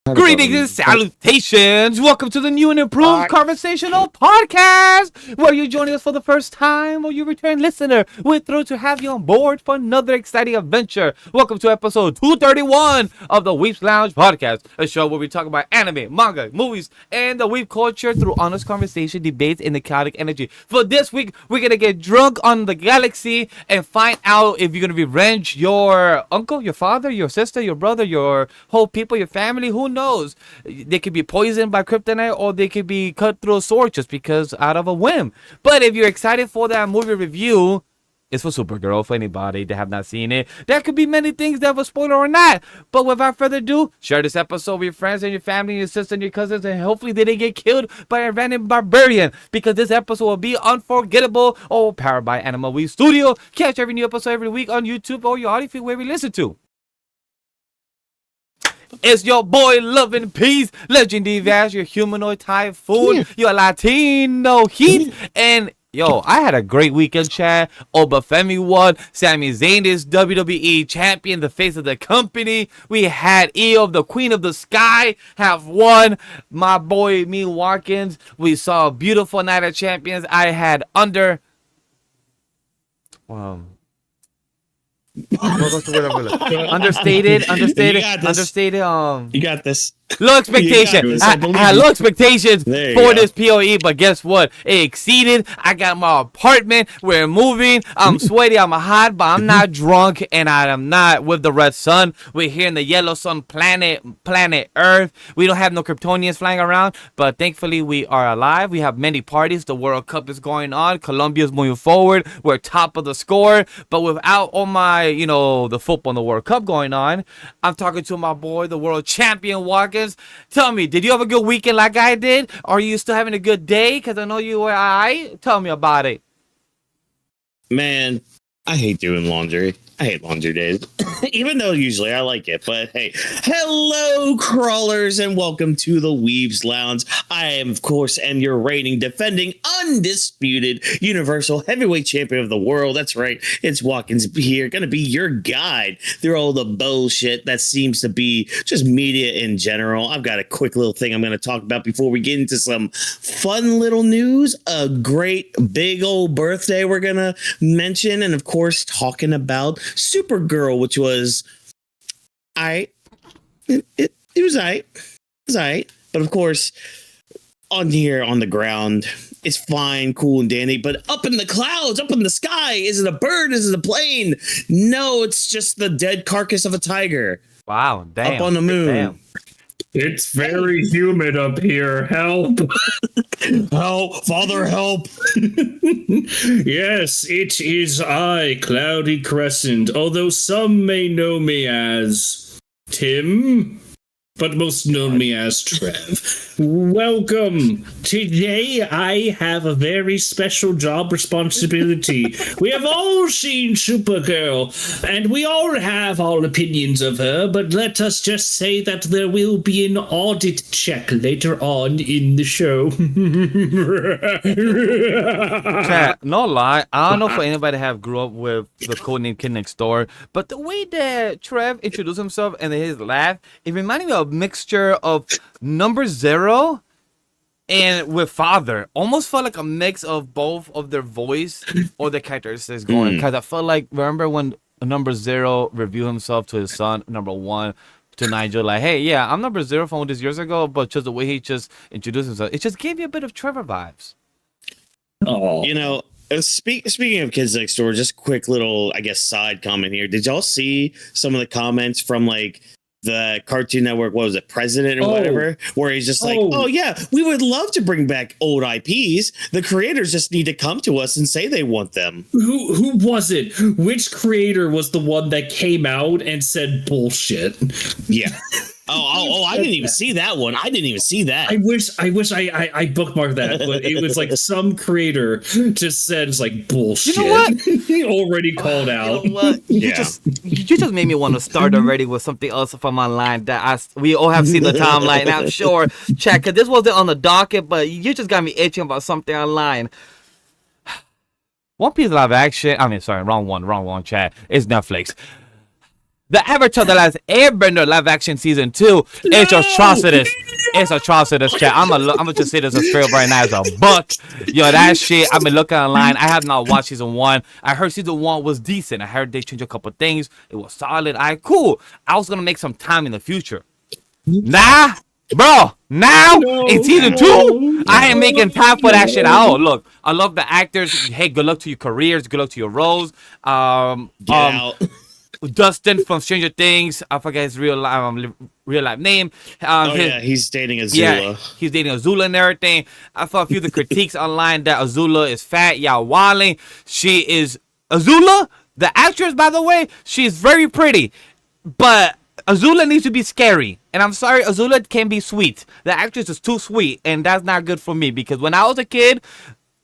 Greetings and salutations! Welcome to the new and improved conversational podcast. Where you're joining us for the first time or you return listener, we're thrilled to have you on board for another exciting adventure. Welcome to episode 231 of the Weebs Lounge podcast, a show where we talk about anime, manga, movies, and the weeb culture through honest conversation, debates, and the chaotic energy. For this week, we're gonna get drunk on the galaxy and find out if you're gonna revenge your uncle, your father, your sister, your brother, your whole people, your family. Who knows? They could be poisoned by kryptonite or they could be cut through a sword just because out of a whim. But if you're excited for that movie review, it's for Supergirl, for anybody that have not seen it. There could be many things that were spoiler or not. But without further ado, share this episode with your friends and your family, and your sister and your cousins, and hopefully they didn't get killed by a random barbarian, because this episode will be unforgettable. Oh, powered by AniMa W3 Studio. Catch every new episode every week on YouTube or your audio feed where we listen to. It's your boy, Love and Peace, Legendary Vash, your humanoid typhoon, your Latino heat, and yo, I had a great weekend, Chad. Obafemi won. Sami Zayn is WWE champion, the face of the company. We had Io, the Queen of the Sky, have won. My boy, me Watkins. We saw a beautiful night of champions. I had understated. You got this. Low expectation. I had low expectations for this PoE, but guess what? It exceeded. I got my apartment. We're moving. I'm sweaty. I'm hot, but I'm not drunk, and I am not with the red sun. We're here in the yellow sun planet Earth. We don't have no Kryptonians flying around, but thankfully we are alive. We have many parties. The World Cup is going on. Colombia's moving forward. We're top of the score, but without all my, the football and the World Cup going on, I'm talking to my boy, the world champion Watkins. Tell me, did you have a good weekend like I did? Are you still having a good day? Because I know you were alright. Tell me about it. Man, I hate doing laundry. I hate laundry days, even though usually I like it. But hey, hello, crawlers, and welcome to the Weebs Lounge. I am, of course, your reigning, defending, undisputed Universal Heavyweight Champion of the world. That's right, it's Watkins here, gonna be your guide through all the bullshit that seems to be just media in general. I've got a quick little thing I'm gonna talk about before we get into some fun little news. A great big old birthday we're gonna mention, and of course, talking about Supergirl, which was it was aight. But of course, on here on the ground, it's fine, cool, and dandy. But up in the clouds, up in the sky, is it a bird? Is it a plane? No, it's just the dead carcass of a tiger. Wow, damn. Up on the moon. Damn. It's very humid up here. Help. Help, Father, help. Yes, it is I, Cloudy Crescent, although some may know me as Tim, but most know me as Trev. Welcome. Today I have a very special job responsibility. We have all seen Supergirl, and we all have our opinions of her, but let us just say that there will be an audit check later on in the show. Chat, no lie, I don't know if anybody have grew up with the codename Kid Next Door, but the way that Trev introduced himself and his laugh, it reminded me of a mixture of Number Zero and with Father. Almost felt like a mix of both of their voice or the characteristics going. Because I felt like, remember when Number Zero reviewed himself to his son, Number One, to Nigel, like, hey, yeah, I'm Number Zero from this years ago, but just the way he just introduced himself, it just gave you a bit of Trevor vibes. Oh, Speaking of Kids Next Door, just quick little, I guess, side comment here. Did y'all see some of the comments from like the Cartoon Network, what was it, President or whatever, where he's just like, oh yeah, we would love to bring back old IPs. The creators just need to come to us and say they want them. Who was it? Which creator was the one that came out and said bullshit? Yeah. I didn't even see that one. I didn't even see that. I wish I bookmarked that, but it was like some creator just said it's like bullshit. You know what? He already called out. You know what? You just made me want to start already with something else from online that we all have seen the timeline. Now, sure, check, because this wasn't on the docket, but you just got me itching about something online. One Piece live action. I mean, sorry, wrong one, chat. It's Netflix. The Avatar: The Last Airbender live action season 2. It's atrocious. It's atrocious, chat. I'm gonna just say this straight up right now as a buck. Yo, that shit. I've been looking online. I have not watched season 1. I heard season 1 was decent. I heard they changed a couple things. It was solid. Cool. I was gonna make some time in the future. Nah, bro. Now in season 2, I ain't making time for that shit at all. Look, I love the actors. Hey, good luck to your careers. Good luck to your roles. Get out. Dustin from Stranger Things. I forget his real life name. He's dating Azula. Yeah, he's dating Azula and everything. I saw a few of the critiques online that Azula is fat. Yeah, Wally. She is Azula, the actress, by the way. She's very pretty, but Azula needs to be scary. And I'm sorry, Azula can be sweet. The actress is too sweet, and that's not good for me because when I was a kid,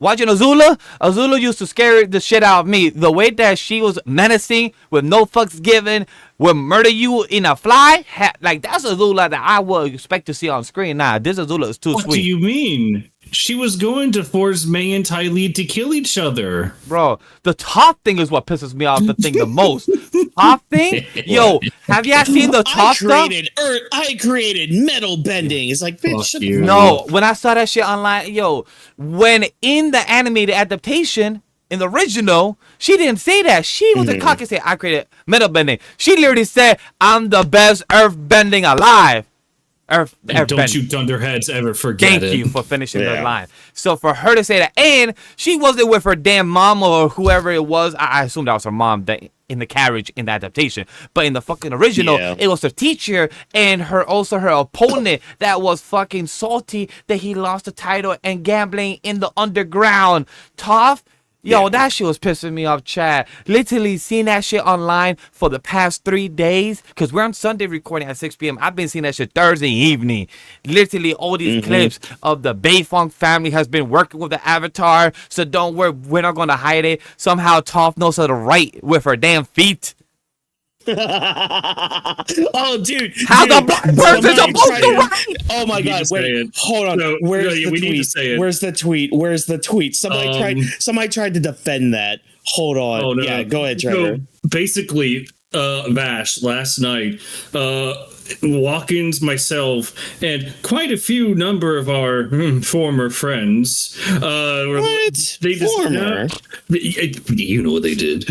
watching Azula used to scare the shit out of me. The way that she was menacing with no fucks given, would murder you in a fly. Like, that's Azula that I would expect to see on screen. Nah, this Azula is too sweet. What do you mean? She was going to force May and Ty Lee to kill each other. Bro, the top thing is what pisses me off the most. Top thing? Yo, have you seen the top stuff? I created metal bending. It's like, bitch, no, when I saw that shit online, when in the animated adaptation, in the original, she didn't say that. She was a cock and said, I created metal bending. She literally said, I'm the best earth bending alive. Earth don't you thunderheads ever forget Thank you for finishing the line. So for her to say that, and she wasn't with her damn mom or whoever it was. I assume that was her mom in the carriage in the adaptation. But in the fucking original, it was her teacher and her opponent that was fucking salty that he lost the title and gambling in the underground. Toph. Yo, that shit was pissing me off, Chad. Literally seeing that shit online for the past 3 days. Because we're on Sunday recording at 6 p.m. I've been seeing that shit Thursday evening. Literally all these clips of the Bayfong family has been working with the Avatar. So don't worry, we're not going to hide it. Somehow Toph knows how to write with her damn feet. Oh, dude! How the black person supposed to write? Oh my god! Wait, hold on. No, Where's the we tweet? need to say it. Where's the tweet? Where's the tweet? Somebody tried to defend that. Hold on. Oh, no. Yeah, go ahead, Trevor. So basically, Vash last night, Watkins, myself, and quite a few number of our former friends. Former? You know what they did.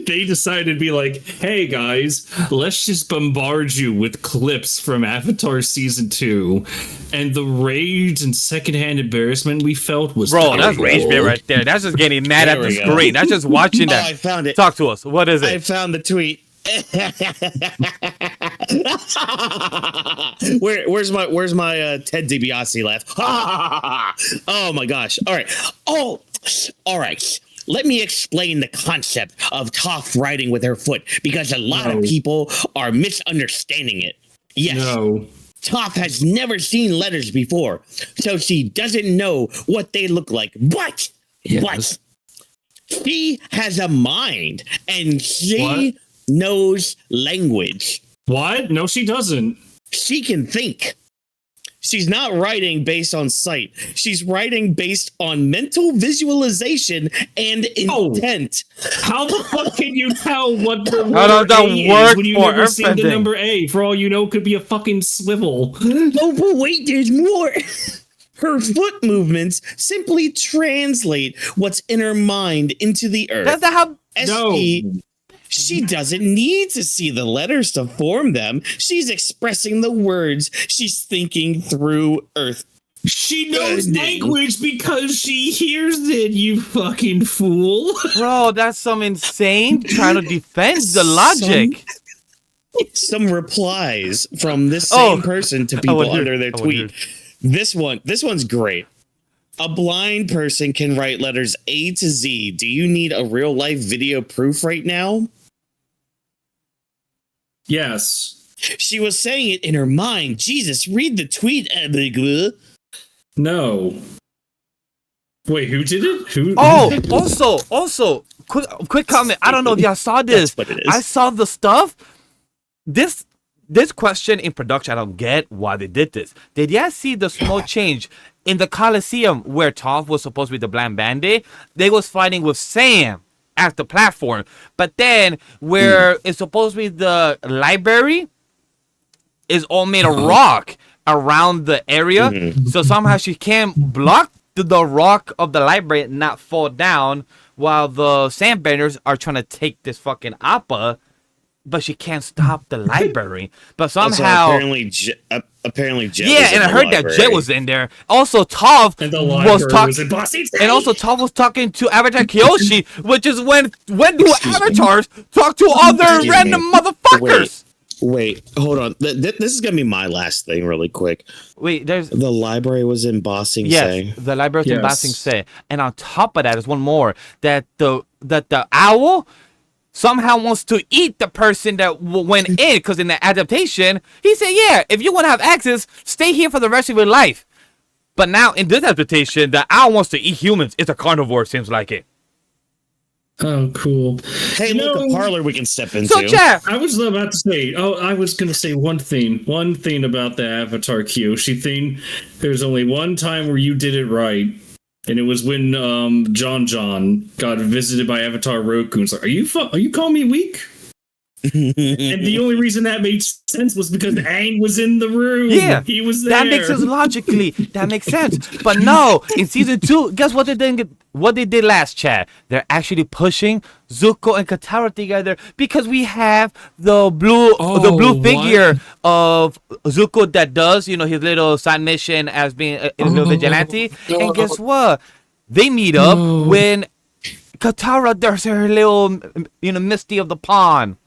They decided to be like, hey guys, let's just bombard you with clips from Avatar Season 2. And the rage and secondhand embarrassment we felt was that's rage bit right there. That's just getting mad at the screen. That's just watching that. I found it. Talk to us. What is it? I found the tweet. Where's my Ted DiBiase laugh? Oh my gosh. All right. Let me explain the concept of Toph writing with her foot because a lot of people are misunderstanding it. Yes. No. Toph has never seen letters before, so she doesn't know what they look like. But she has a mind and she knows language. What? No, she doesn't. She can think. She's not writing based on sight. She's writing based on mental visualization and intent. How the fuck can you tell what the does that work when you for never seen the Airbending? number A? For all you know, could be a fucking swivel. Oh, but wait, there's more. Her foot movements simply translate what's in her mind into the earth. That's not how... SP, she doesn't need to see the letters to form them. She's expressing the words she's thinking through Earth. She knows language because she hears it, you fucking fool. Bro, that's some insane trying to defend the logic. Some replies from this same person to people under their tweet. This one's great. A blind person can write letters A to Z. Do you need a real life video proof right now? Yes. She was saying it in her mind. Jesus, read the tweet. No. Wait, who did it? Who? Oh, also, quick comment. I don't know if y'all saw this. That's what it is. I saw the stuff. This question in production, I don't get why they did this. Did y'all see the small change in the Coliseum where Toph was supposed to be the blind bandit? They was fighting with Sam. as the platform. But then where it's supposed to be the library is all made of rock around the area. So somehow she can't block the rock of the library and not fall down while the sandbenders are trying to take this fucking Appa, but she can't stop the library. But somehow apparently Jet. Yeah, and I heard that Jet was in there. Also, Toph was talking. And also, Toph was talking to Avatar Kyoshi, which is when do avatars talk to other random motherfuckers? Wait, hold on. This is gonna be my last thing, really quick. Wait, there's the library was in Ba Sing Se. Yes, the library was in Ba Sing Se, and on top of that is one more that the owl somehow wants to eat the person that went in, because in the adaptation he said, "Yeah, if you want to have access, stay here for the rest of your life." But now in this adaptation, the owl wants to eat humans. It's a carnivore, seems like it. Oh, cool. Hey, look, a parlor we can step into. So, Jeff, I was about to say, I was going to say one thing about the Avatar Kyoshi thing. There's only one time where you did it right, and it was when John got visited by Avatar Roku. It's like, are you calling me weak? And the only reason that made sense was because Aang was in the room. Yeah, he was there. That makes sense logically. That makes sense. But no, in season 2, guess what they did? What they did last, Chad? They're actually pushing Zuko and Katara together because we have the blue figure of Zuko that does his little side mission as being a little vigilante. And guess what? They meet up when Katara does her little Misty of the Pond.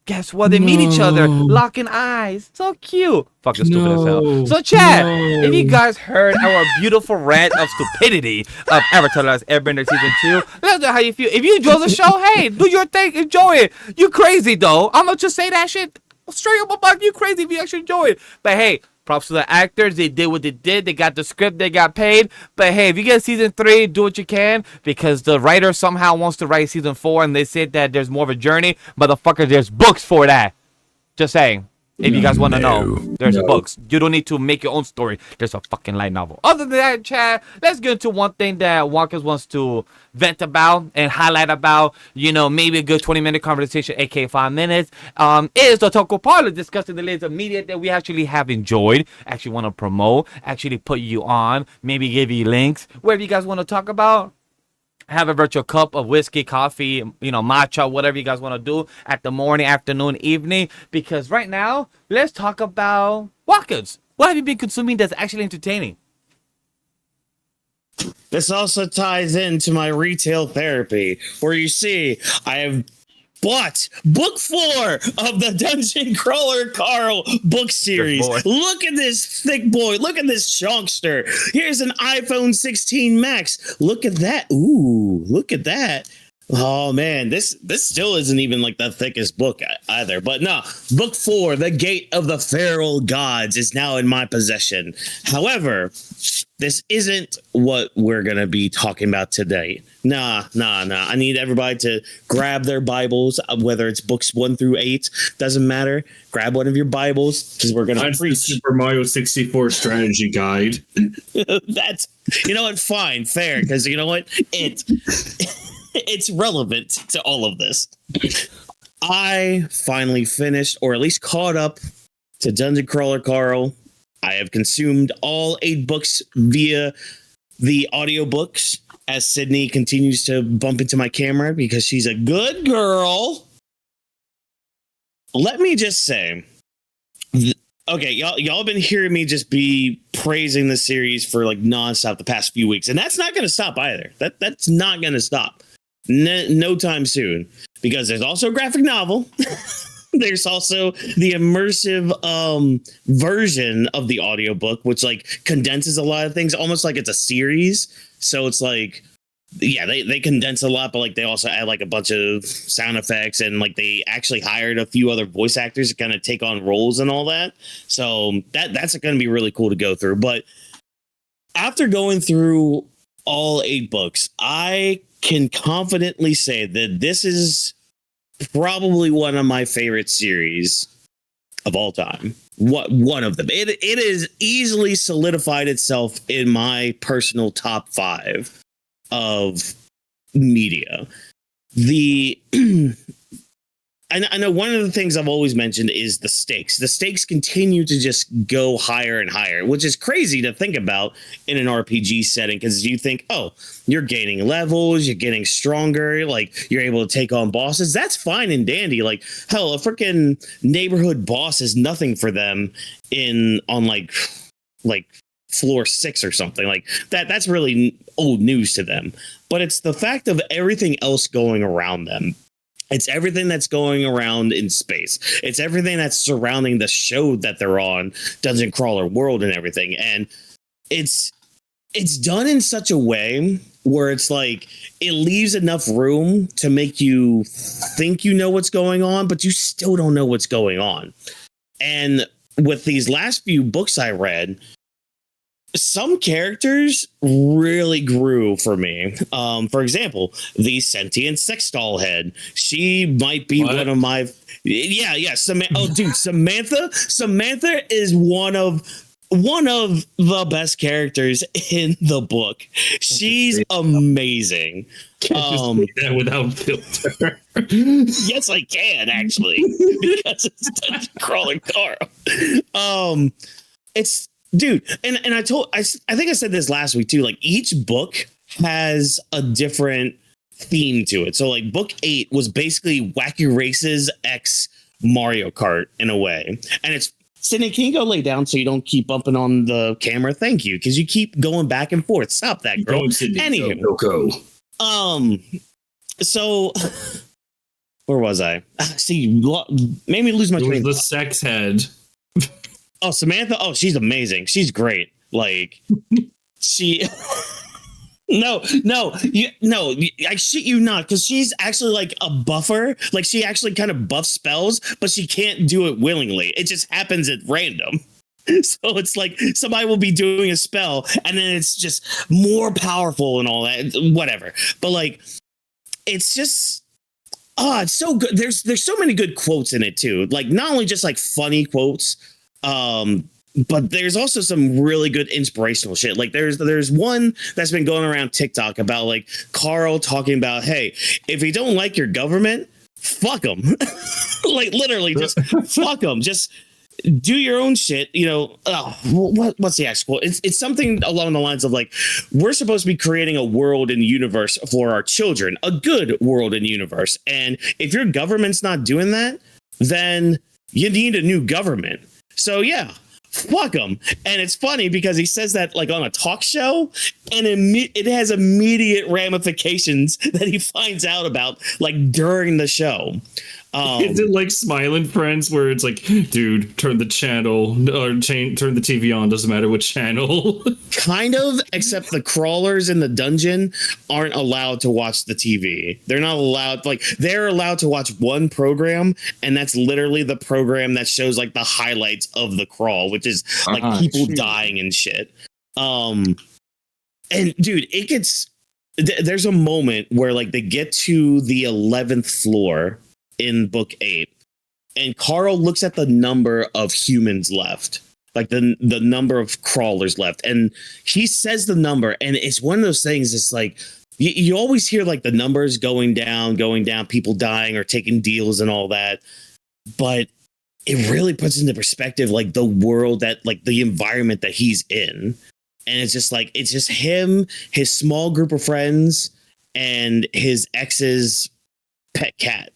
Guess what? They meet each other, locking eyes. So cute. Fucking stupid as hell. So, Chad, if you guys heard our beautiful rant of stupidity of Avatar: The Last Airbender Season 2, let us know how you feel. If you enjoy the show, hey, do your thing. Enjoy it. You crazy, though. I'm going to just say that shit straight up about you crazy if you actually enjoy it. But, hey, props to the actors. They did what they did. They got the script. They got paid. But, hey, if you get Season 3, do what you can, because the writer somehow wants to write Season 4, and they said that there's more of a journey. Motherfucker, there's books for that. Just saying. If you guys want to know, there's books. You don't need to make your own story. There's a fucking light novel. Other than that, Chad, let's get into one thing that Walkers wants to vent about and highlight about. Maybe a good 20-minute conversation, aka 5 minutes. Is the Toko Parlor discussing the latest of media that we actually have enjoyed, actually want to promote, actually put you on, maybe give you links, whatever you guys want to talk about. Have a virtual cup of whiskey, coffee, matcha, whatever you guys want to do at the morning, afternoon, evening. Because right now, let's talk about Walkers. What have you been consuming that's actually entertaining? This also ties into my retail therapy, where you see I have bought book 4 of the Dungeon Crawler Carl book series. Look at this thick boy. Look at this chunkster. Here's an iPhone 16 Max. Look at that. Ooh, look at that. Oh man, this still isn't even like the thickest book either. But no, book 4, The Gate of the Feral Gods, is now in my possession. However, this isn't what we're gonna be talking about today. Nah. I need everybody to grab their Bibles, whether it's books 1 through 8, doesn't matter. Grab one of your Bibles, because we're gonna preach. Super Mario 64 strategy guide. That's, what? Fine, fair, because you know what? It's relevant to all of this. I finally finished, or at least caught up to Dungeon Crawler Carl. I have consumed all 8 books via the audiobooks as Sydney continues to bump into my camera because she's a good girl. Let me just say, okay, y'all have been hearing me just be praising the series for like nonstop the past few weeks, and that's not going to stop either. That's not going to stop. No time soon, because there's also a graphic novel. There's also the immersive version of the audiobook, which like condenses a lot of things, almost like it's a series. So it's like, yeah, they condense a lot, but like they also add like a bunch of sound effects, and like they actually hired a few other voice actors to kind of take on roles and all that. So that's going to be really cool to go through. But after going through all 8 books, I can confidently say that this is probably one of my favorite series of all time. One of them. It has easily solidified itself in my personal top 5 of media. the I know one of the things I've always mentioned is the stakes. The stakes continue to just go higher and higher, which is crazy to think about in an RPG setting, because you think, oh, you're gaining levels, you're getting stronger, like you're able to take on bosses. That's fine and dandy. Like, hell, a freaking neighborhood boss is nothing for them on like floor 6 or something like that. That's really old news to them. But it's the fact of everything else going around them. It's everything that's going around in space. It's everything that's surrounding the show that they're on, Dungeon Crawler World and everything. And it's done in such a way where it's like it leaves enough room to make you think you know what's going on, but you still don't know what's going on. And with these last few books I read, some characters really grew for me. For example, the sentient sex doll head. She might be one of my Samantha. Samantha is one of the best characters in the book. She's amazing. Can't just say that without filter. Yes, I can actually, because it's Dungeon Crawler Carl. It's. Dude, and I think I said this last week too, like each book has a different theme to it. So like book 8 was basically Wacky Races X Mario Kart in a way. And it's, Sydney, can you go lay down so you don't keep bumping on the camera? Thank you, because you keep going back and forth. Stop that, girl. Anywho, go. So where was I? See, you made me lose my train. The sex head. Oh, Samantha. Oh, she's amazing. She's great. Like she. No, I shit you not, because she's actually like a buffer. Like she actually kind of buffs spells, but she can't do it willingly. It just happens at random. So it's like somebody will be doing a spell and then it's just more powerful and all that, whatever. But like, it's just, it's so good. There's so many good quotes in it too. Like not only just like funny quotes, but there's also some really good inspirational shit. Like there's one that's been going around TikTok about like Carl talking about, hey, if you don't like your government, fuck them. Like literally just fuck them. Just do your own shit. You know, what's the actual quote? It's something along the lines of like, we're supposed to be creating a world and universe for our children, a good world and universe. And if your government's not doing that, then you need a new government. So yeah, fuck them. And it's funny because he says that like on a talk show, and it has immediate ramifications that he finds out about like during the show. Is it like Smiling Friends where it's like, dude, turn the channel or turn the TV on, doesn't matter which channel? Kind of, except the crawlers in the dungeon aren't allowed to watch the TV. They're not allowed, like they're allowed to watch one program, and that's literally the program that shows like the highlights of the crawl, which is like people dying and shit. And dude, it gets there's a moment where like they get to the 11th floor in book 8, and Carl looks at the number of humans left, like the number of crawlers left, and he says the number, and it's one of those things. It's like you always hear like the numbers going down, people dying or taking deals and all that, but it really puts into perspective like the world that like the environment that he's in. And it's just like, it's just him, his small group of friends, and his ex's pet cat.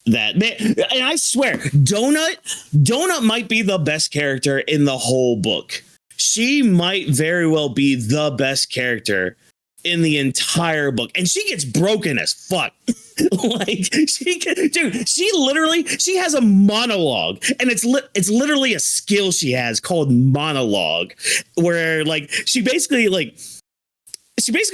That man, and I swear, Donut might be the best character in the whole book. She might very well be the best character in the entire book, and she gets broken as fuck. Like she has a monologue, and it's literally a skill she has called monologue, where like she basically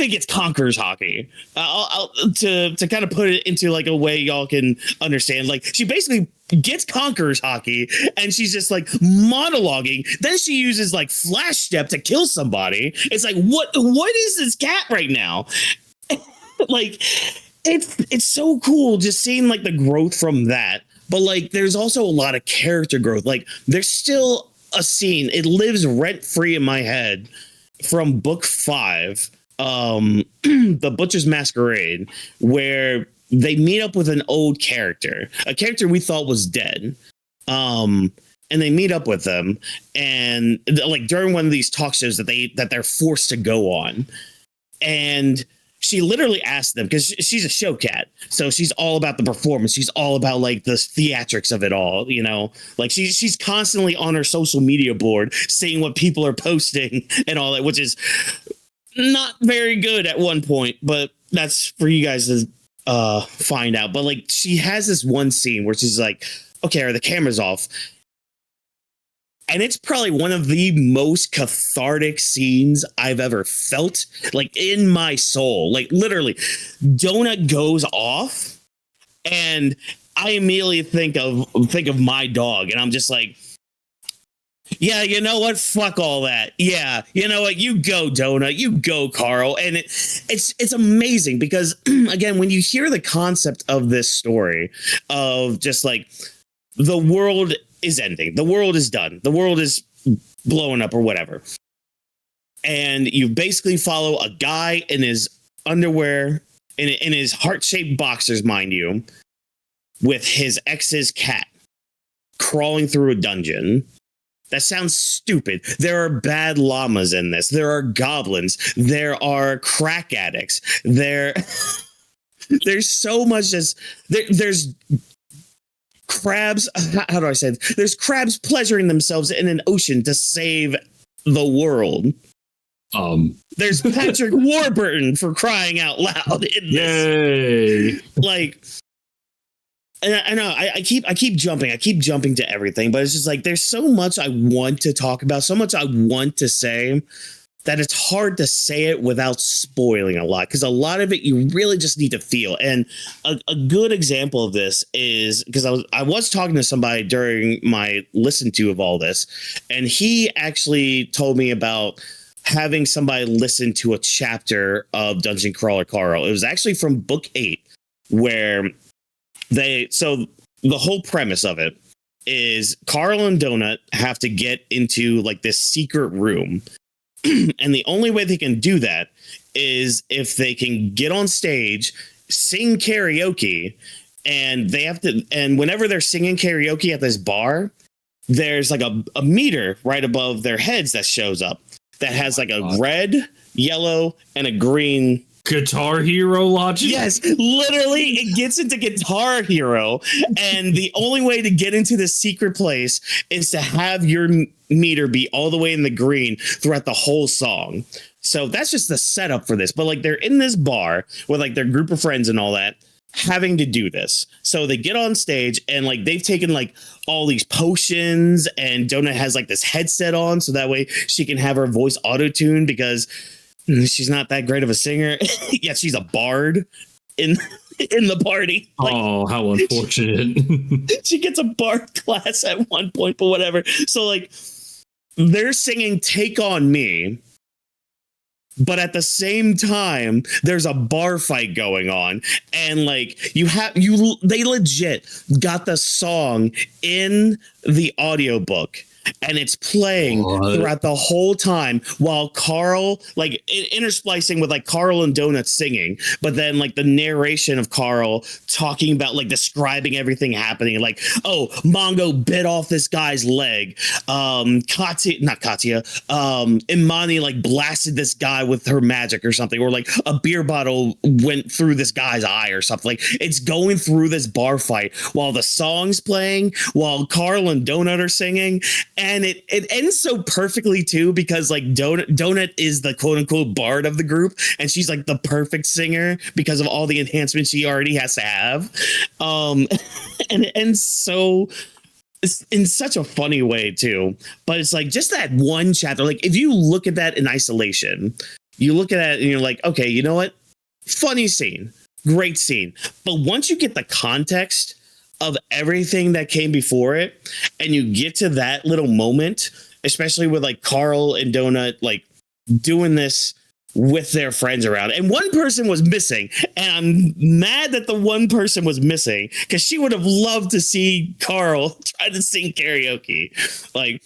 gets conquerors hockey. To kind of put it into like a way y'all can understand. Like she basically gets conquerors hockey, and she's just like monologuing. Then she uses like flash step to kill somebody. It's like what is this cat right now? Like it's so cool just seeing like the growth from that. But like there's also a lot of character growth. Like there's still a scene. It lives rent free in my head from book 5. The Butcher's Masquerade, where they meet up with an old character, a character we thought was dead. And they meet up with them, and like during one of these talk shows that they're forced to go on, and she literally asked them, because she's a show cat, so she's all about the performance. She's all about like the theatrics of it all, you know. Like she's constantly on her social media board, seeing what people are posting and all that, which is not very good at one point, but that's for you guys to find out. But like she has this one scene where she's like, "Okay, are the cameras off?" And it's probably one of the most cathartic scenes I've ever felt, like in my soul. Like literally, Donut goes off, and I immediately think of my dog, and I'm just like, yeah, you know what? Fuck all that. Yeah, you know what? You go, Donut. You go, Carl. And it's amazing because again, when you hear the concept of this story of just like the world is ending, the world is done, the world is blowing up or whatever, and you basically follow a guy in his underwear, in his heart-shaped boxers, mind you, with his ex's cat crawling through a dungeon. That sounds stupid. There are bad llamas in this. There are goblins. There are crack addicts. There's so much. There's crabs. How do I say it? There's crabs pleasuring themselves in an ocean to save the world. There's Patrick Warburton, for crying out loud, in this. Yay! Like, and I know I keep jumping to everything, but it's just like there's so much I want to talk about, so much I want to say, that it's hard to say it without spoiling a lot, because a lot of it you really just need to feel. And a good example of this is because I was talking to somebody during my listen to of all this, and he actually told me about having somebody listen to a chapter of Dungeon Crawler Carl. It was actually from book 8, where so the whole premise of it is Carl and Donut have to get into like this secret room. And the only way they can do that is if they can get on stage, sing karaoke, and whenever they're singing karaoke at this bar, there's like a meter right above their heads that shows up that has like a red, yellow, and a green Guitar Hero logic? Yes, literally, it gets into Guitar Hero, and the only way to get into this secret place is to have your meter be all the way in the green throughout the whole song. So that's just the setup for this. But like they're in this bar with like their group of friends and all that, having to do this. So they get on stage and like they've taken like all these potions, and Donut has like this headset on so that way she can have her voice auto-tuned because she's not that great of a singer. Yet she's a bard in the party. Like, oh, how unfortunate. she gets a bard class at one point, but whatever. So like they're singing Take On Me, but at the same time there's a bar fight going on, and like they legit got the song in the audiobook, and it's playing throughout the whole time while Carl, like intersplicing with like Carl and Donut singing, but then like the narration of Carl talking about like describing everything happening. Like, oh, Mongo bit off this guy's leg. Imani like blasted this guy with her magic or something, or like a beer bottle went through this guy's eye or something. Like it's going through this bar fight while the song's playing, while Carl and Donut are singing. And it ends so perfectly too, because like Donut is the quote unquote bard of the group, and she's like the perfect singer because of all the enhancements she already has to have. And it ends so in such a funny way too. But it's like just that one chapter. Like if you look at that in isolation, you look at that and you're like, okay, you know what? Funny scene, great scene. But once you get the context of everything that came before it, and you get to that little moment, especially with like Carl and Donut like doing this with their friends around, and one person was missing, and I'm mad that the one person was missing because she would have loved to see Carl try to sing karaoke. Like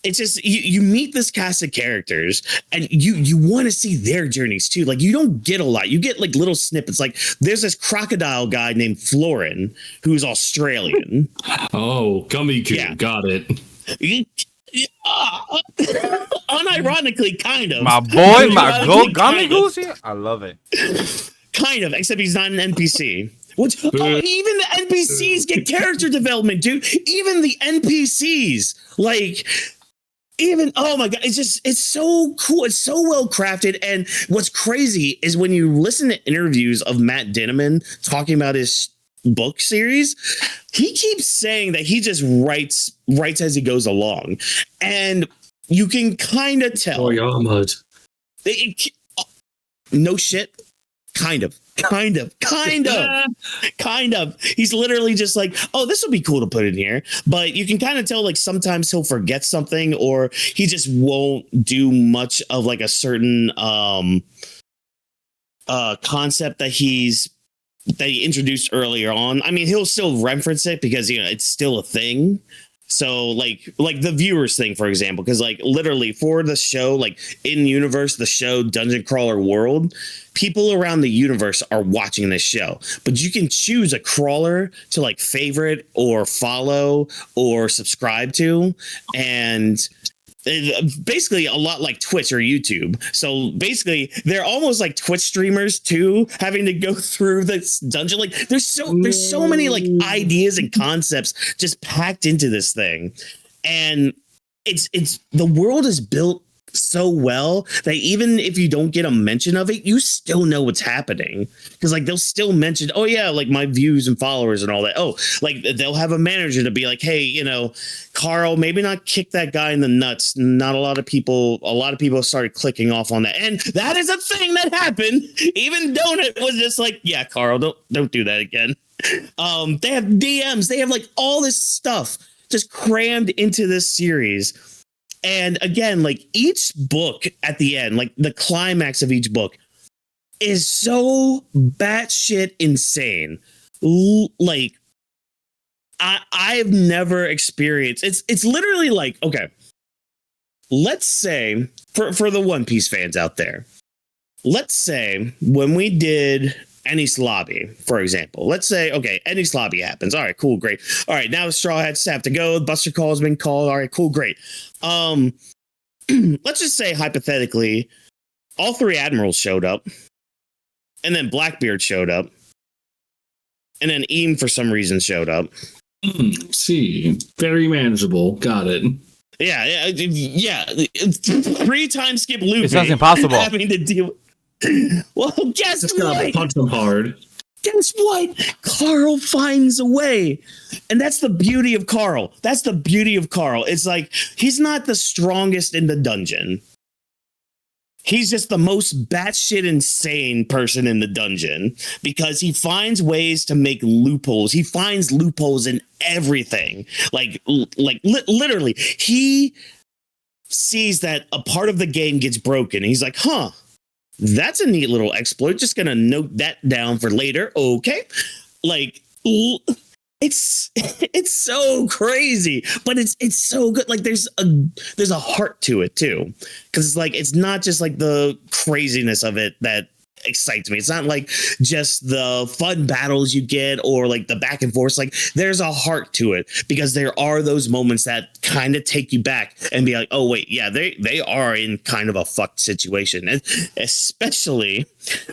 it's just you meet this cast of characters and you want to see their journeys too. Like you don't get a lot. You get like little snippets. Like there's this crocodile guy named Florin who's Australian. Oh, Gummy Goo. Yeah. Got it. Unironically, kind of. My boy, my goat, Gummy Goosey. I love it. Kind of, except he's not an NPC. Which even the NPCs get character development, dude. Even the NPCs, like. Oh my god, it's so cool. It's so well crafted. And what's crazy is when you listen to interviews of Matt Dinniman talking about his book series, he keeps saying that he just writes as he goes along. And you can kind of tell. No shit. Kind of. He's literally just like, oh, this would be cool to put in here. But you can kind of tell, like, sometimes he'll forget something or he just won't do much of like a certain concept that he introduced earlier on. I mean, he'll still reference it because, you know, it's still a thing. So like the viewers thing, for example, because like literally for the show, like in universe, the show Dungeon Crawler World, people around the universe are watching this show, but you can choose a crawler to like favorite or follow or subscribe to. And basically a lot like Twitch or YouTube. So basically they're almost like Twitch streamers too, having to go through this dungeon. Like there's so many like ideas and concepts just packed into this thing. And it's the world is built so well that even if you don't get a mention of it, you still know what's happening. Because like they'll still mention, oh yeah, like my views and followers and all that. Oh, like they'll have a manager to be like, hey, you know, Carl, maybe not kick that guy in the nuts. Not a lot of people started clicking off on that. And that is a thing that happened. Even Donut was just like, yeah, Carl, don't do that again. They have DMs, they have like all this stuff just crammed into this series. And again, like each book at the end, like the climax of each book is so batshit insane. Like I've never experienced. It's literally like, okay, let's say for the One Piece fans out there, let's say when we did Enies Lobby, for example, let's say, okay, Enies Lobby happens. All right, cool, great. All right, now the Straw Hats have to go. Buster Call has been called. All right, cool, great. Let's just say hypothetically, all three admirals showed up, and then Blackbeard showed up, and then Eam for some reason showed up. See, very manageable. Got it. Yeah. 3 times skip Luffy. It sounds impossible. Having to deal. Well, guess just what? gotta punch him hard. Guess what? Carl finds a way. And that's the beauty of Carl. It's like, he's not the strongest in the dungeon. He's just the most batshit insane person in the dungeon because he finds ways to make loopholes. He finds loopholes in everything. Literally, he sees that a part of the game gets broken. He's like, huh. That's a neat little exploit. Just gonna note that down for later. Okay. Like it's so crazy, but it's so good. Like there's a heart to it too. Cause it's like, it's not just like the craziness of it that excites me. It's not like just the fun battles you get or like the back and forth. Like there's a heart to it because there are those moments that kind of take you back and be like, oh wait, yeah, they are in kind of a fucked situation. And especially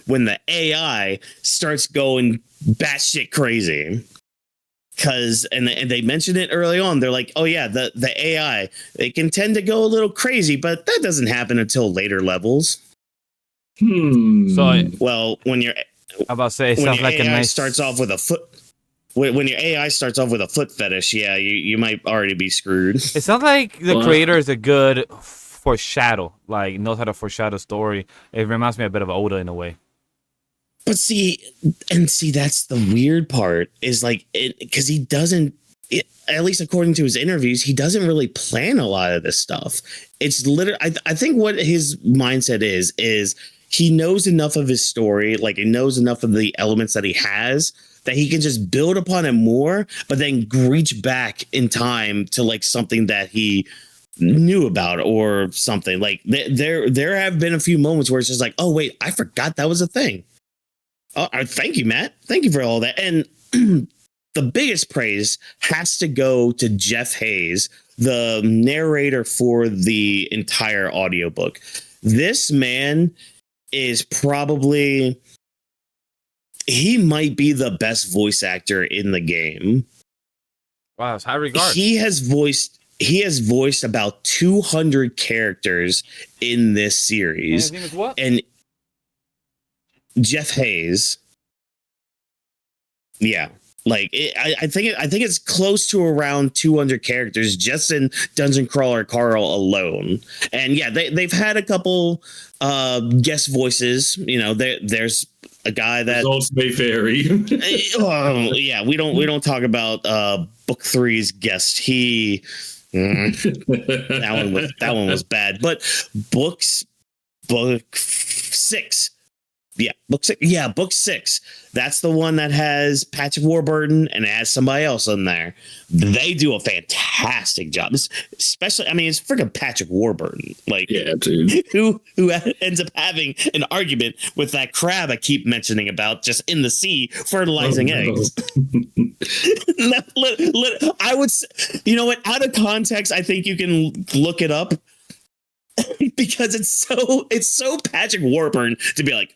when the AI starts going batshit crazy. Cause and they mentioned it early on. They're like, oh yeah, the AI, they can tend to go a little crazy, but that doesn't happen until later levels. So, well, when you're about to say, it sounds like AI a nice starts off with a foot. When your AI starts off with a foot fetish, yeah, you might already be screwed. It sounds like the creator is a good foreshadow, like knows how to foreshadow story. It reminds me a bit of Oda in a way. But see, that's the weird part is like it because he doesn't. At least according to his interviews, he doesn't really plan a lot of this stuff. It's literally, I think what his mindset is he knows enough of his story, like he knows enough of the elements that he has that he can just build upon it more, but then reach back in time to like something that he knew about or something. Like there have been a few moments where it's just like, oh wait, I forgot that was a thing. Oh, thank you, Matt. Thank you for all that. And the biggest praise has to go to Jeff Hayes, the narrator for the entire audiobook. This man is probably, he might be the best voice actor in the game. Wow, it's high regard. He has voiced about 200 characters in this series. And his name is what? And Jeff Hayes. Yeah. Like I think it's close to around 200 characters just in Dungeon Crawler Carl alone. And yeah, they've had a couple guest voices. You know, there's a guy that results may vary. Oh, yeah, we don't talk about book 3's guest. That one was bad. But book 6. Yeah, book 6. That's the one that has Patrick Warburton and it has somebody else in there. They do a fantastic job. Especially, I mean, it's freaking Patrick Warburton. Like, yeah, dude. Who ends up having an argument with that crab I keep mentioning about just in the sea fertilizing eggs. I would, you know what? Out of context, I think you can look it up. Because it's so Patrick Warburton to be like,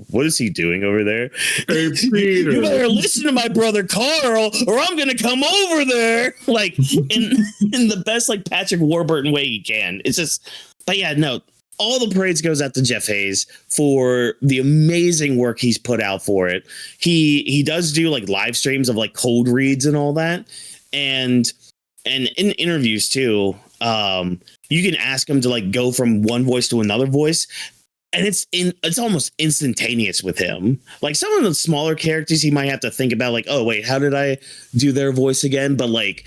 what is he doing over there? Hey, Peter. You better listen to my brother Carl, or I'm gonna come over there. Like in the best like Patrick Warburton way he can. It's just, but yeah, no. All the praise goes out to Jeff Hayes for the amazing work he's put out for it. He does do like live streams of like cold reads and all that, and in interviews too. You can ask him to like go from one voice to another voice, and it's almost instantaneous with him. Like some of the smaller characters, he might have to think about like, oh wait, how did I do their voice again? But like,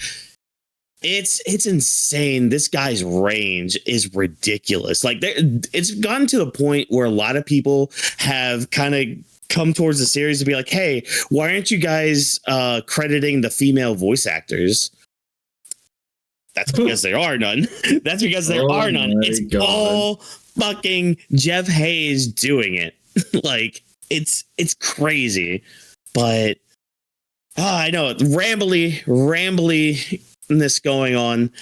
it's insane. This guy's range is ridiculous. Like it's gotten to the point where a lot of people have kind of come towards the series to be like, hey, why aren't you guys crediting the female voice actors? That's because there are none. That's because there are none. It's God. All fucking Jeff Hayes doing it. Like it's crazy, but I know rambliness going on.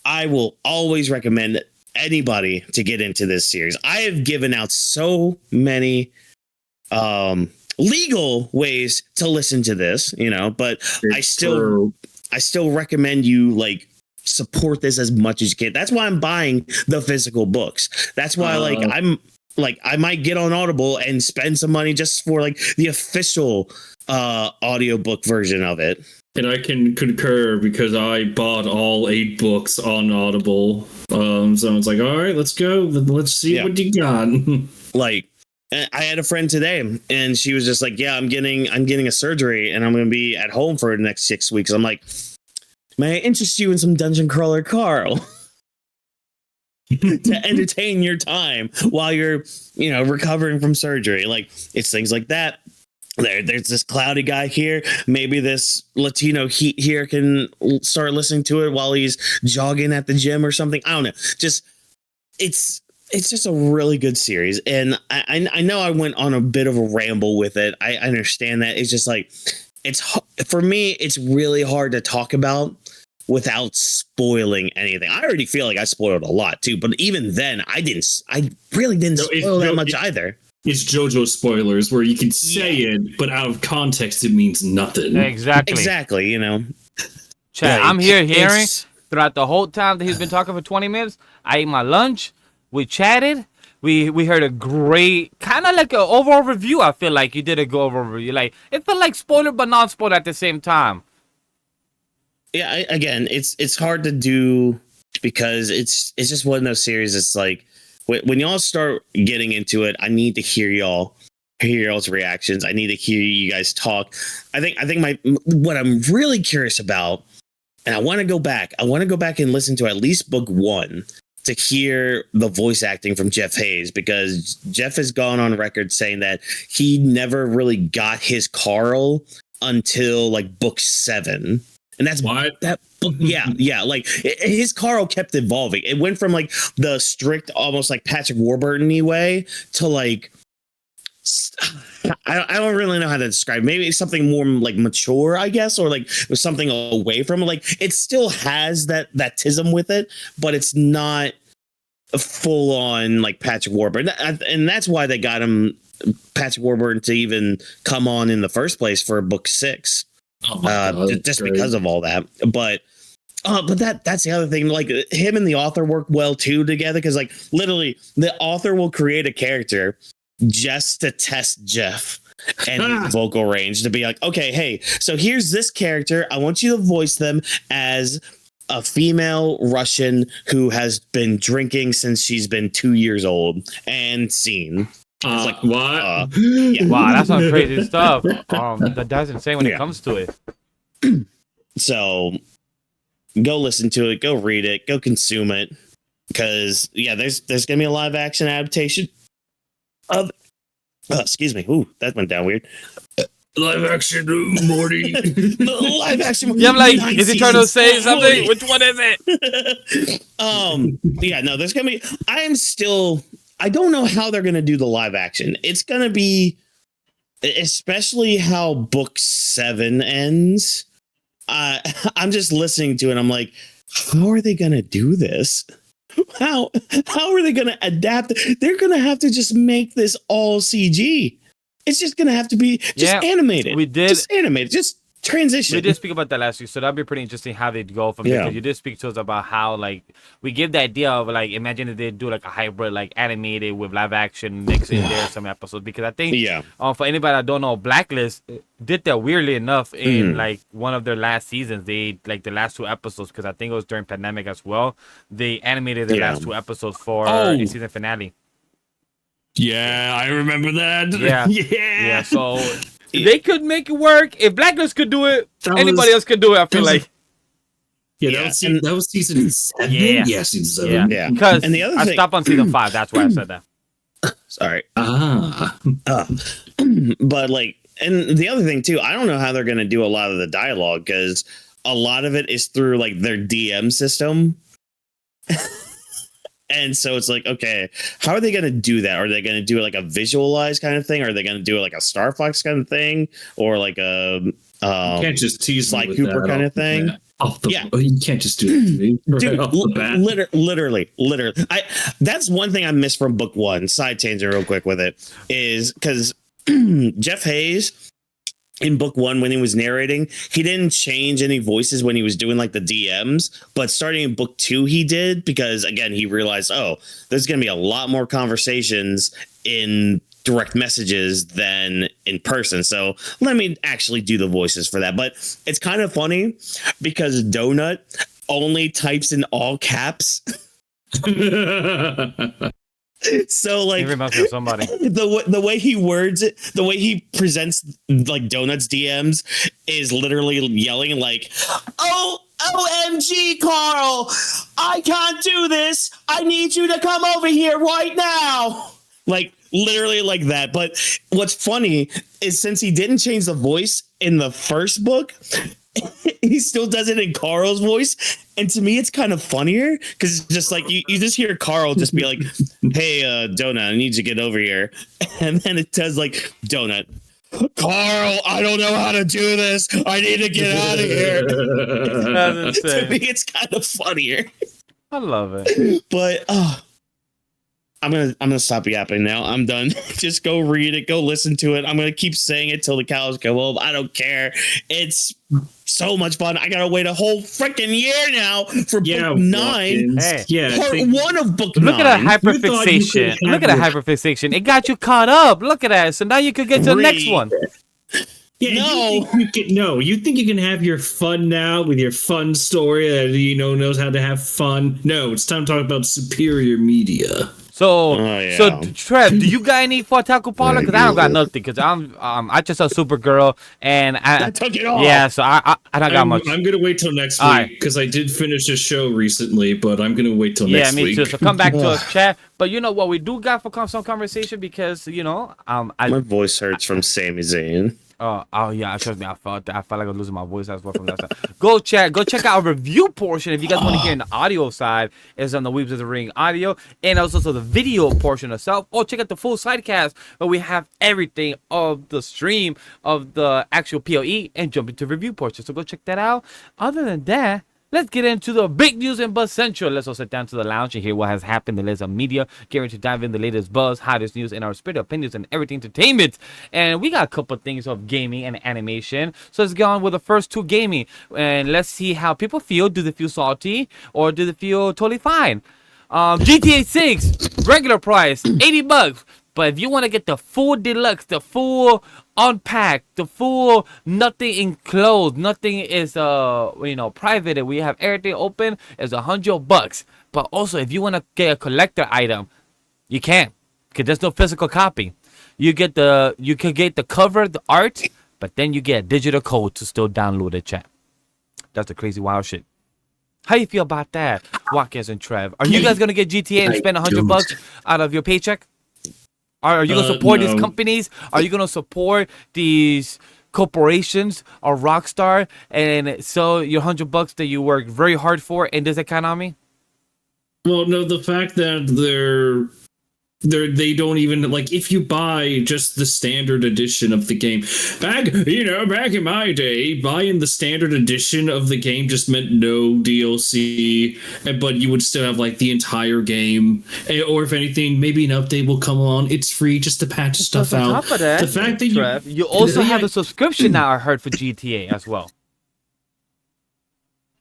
I will always recommend anybody to get into this series. I have given out so many legal ways to listen to this, you know, but I still recommend you like support this as much as you can. That's why I'm buying the physical books. That's why I might get on Audible and spend some money just for like the official audiobook version of it. And I can concur because I bought all 8 books on Audible. So it's like, all right, let's go. Let's see what you got. Like, I had a friend today and she was just like, yeah, I'm getting a surgery and I'm going to be at home for the next 6 weeks. I'm like, may I interest you in some Dungeon Crawler Carl to entertain your time while you're, you know, recovering from surgery? Like, it's things like that. There's this cloudy guy here. Maybe this Latino heat here can start listening to it while he's jogging at the gym or something. I don't know. Just it's just a really good series. And I know I went on a bit of a ramble with it. I understand that. It's just like, for me, it's really hard to talk about without spoiling anything. I already feel like I spoiled a lot too, but even then I really didn't spoil that much either. It's JoJo spoilers where you can say it, but out of context it means nothing. Exactly, you know. Chad, like, I'm hearing throughout the whole time that he's been talking for 20 minutes. I ate my lunch, we chatted, we heard a great, kind of like an overall review. I feel like you did a good overall review. Like, it felt like spoiler but non-spoiler at the same time. Yeah, again, it's hard to do because it's just one of those series. It's like when y'all start getting into it, I need to hear y'all's reactions. I need to hear you guys talk. I think what I'm really curious about, and I want to go back and listen to at least book 1 to hear the voice acting from Jeff Hayes, because Jeff has gone on record saying that he never really got his Carl until like book 7. And that's What? that book. Yeah. Like his Carl kept evolving. It went from like the strict, almost like Patrick Warburton-y way to like, I don't really know how to describe. Maybe something more like mature, I guess, or like something away from it. Like it still has that tism with it, but it's not full on like Patrick Warburton. And that's why they got him, Patrick Warburton, to even come on in the first place for book 6. Oh my God, just because of all that. But that's the other thing. Like him and the author work well too together, because like literally the author will create a character just to test Jeff and vocal range, to be like, okay, hey, so here's this character. I want you to voice them as a female Russian who has been drinking since she's been 2 years old, and scene. It's like, what? Yeah. Wow, that's some crazy stuff. That's insane when it comes to it. So go listen to it, go read it, go consume it, because there's gonna be a live action adaptation of excuse me. Ooh, that went down weird. Live action Morty. Live action. Yeah, I'm like, is he trying to say something? Which one is it? Yeah, no, there's gonna be. I don't know how they're gonna do the live action. It's gonna be, especially how book 7 ends. I'm just listening to it. I'm like, how are they gonna do this? How are they gonna adapt? They're gonna have to just make this all CG. It's just gonna have to be just animated. Just animated. Just transition. We did speak about that last week, so that'd be pretty interesting how they'd go from there. Because you did speak to us about how, like, we give the idea of, like, imagine if they do like a hybrid, like animated with live action mixed in there some episodes. Because I think for anybody that don't know, Blacklist did that weirdly enough in like one of their last seasons. They like the last 2 episodes, because I think it was during pandemic as well. They animated the last 2 episodes for the season finale. Yeah, I remember that. Yeah. So they could make it work. If Blacklist could do it, anybody else could do it. I feel like. That was season 7. Yeah, season 7. Yeah. Because and the other I thing, stopped on season 5. That's why I said that. Sorry. But like, and the other thing too, I don't know how they're gonna do a lot of the dialogue, because a lot of it is through like their DM system. And so it's like, okay, how are they going to do that? Are they going to do it like a visualized kind of thing? Are they going to do it like a Star Fox kind of thing? Or like a you can't just tease Sly Cooper kind of thing? You can't just do it to me. Dude, literally. That's one thing I missed from book 1. Side tangent real quick with it is because Jeff Hayes in book 1, when he was narrating, he didn't change any voices when he was doing like the DMs, but starting in book 2 he did, because again he realized, there's gonna be a lot more conversations in direct messages than in person, so let me actually do the voices for that. But it's kind of funny because Donut only types in all caps. So like, He reminds me of somebody. The way he words it, the way he presents like Donut's DMs is literally yelling like, "Oh, OMG, Carl, I can't do this. I need you to come over here right now." Like literally like that. But what's funny is, since he didn't change the voice in the first book, he still does it in Carl's voice. And to me, it's kind of funnier, because it's just like you just hear Carl just be like, "Hey, Donut, I need you to get over here." And then it does like, "Donut, Carl, I don't know how to do this. I need to get out of here." To me, it's kind of funnier. I love it. But I'm gonna stop yapping now. I'm done. Just go read it. Go listen to it. I'm gonna keep saying it till the cows come home. I don't care. It's so much fun. I gotta wait a whole freaking year now for book 9. Hey, part 1 of book 9. Look at that hyperfixation. Look at that hyperfixation. It got you caught up. Look at that. So now you could get to the next one. Yeah, you think you can have your fun now with your fun story that knows how to have fun? No, it's time to talk about superior media. So Trev, do you got any for Taco Parlor? Because I don't got nothing. Because I just saw Supergirl and I took it off. Yeah, so I don't got much. I'm gonna wait till next week, because I did finish a show recently, but I'm gonna wait till next week. Yeah, me too. So come back to us, chat. But you know what we do got for some conversation, because my voice hurts from Sami Zayn. Oh yeah, trust me, I felt that. I felt like I was losing my voice as well from last time. Go check out our review portion if you guys want to hear in the audio side. Is on the Weebs of the Ring audio, and also the video portion itself. Oh, check out the full sidecast where we have everything of the stream of the actual PoE and jump into review portion. So go check that out. Other than that, let's get into the big news and buzz central. Let's all sit down to the lounge and hear what has happened in the latest media. Get ready to dive in the latest buzz, hottest news, and our spirit opinions and everything entertainment. And we got a couple things of gaming and animation. So let's go on with the first two gaming. And let's see how people feel. Do they feel salty or do they feel totally fine? GTA 6, regular price, $80. But if you want to get the full deluxe, the full unpacked, the full nothing enclosed, nothing is private, and we have everything open, is $100. But also, if you want to get a collector item, you can, because there's no physical copy. You could get the cover, the art, but then you get a digital code to still download it, chat. That's the crazy wild shit. How you feel about that, Watkins and Trev? Are you guys gonna get GTA and spend $100 out of your paycheck? Are you going to support these companies? Are you going to support these corporations or Rockstar and sell your $100 that you work very hard for in this economy? Well, no, the fact that they don't even, like, if you buy just the standard edition of the game, back in my day, buying the standard edition of the game just meant no DLC, but you would still have like the entire game, or if anything, maybe an update will come along. It's free just to patch stuff out. On top of that, the fact that you also have a subscription now, I heard, for GTA as well.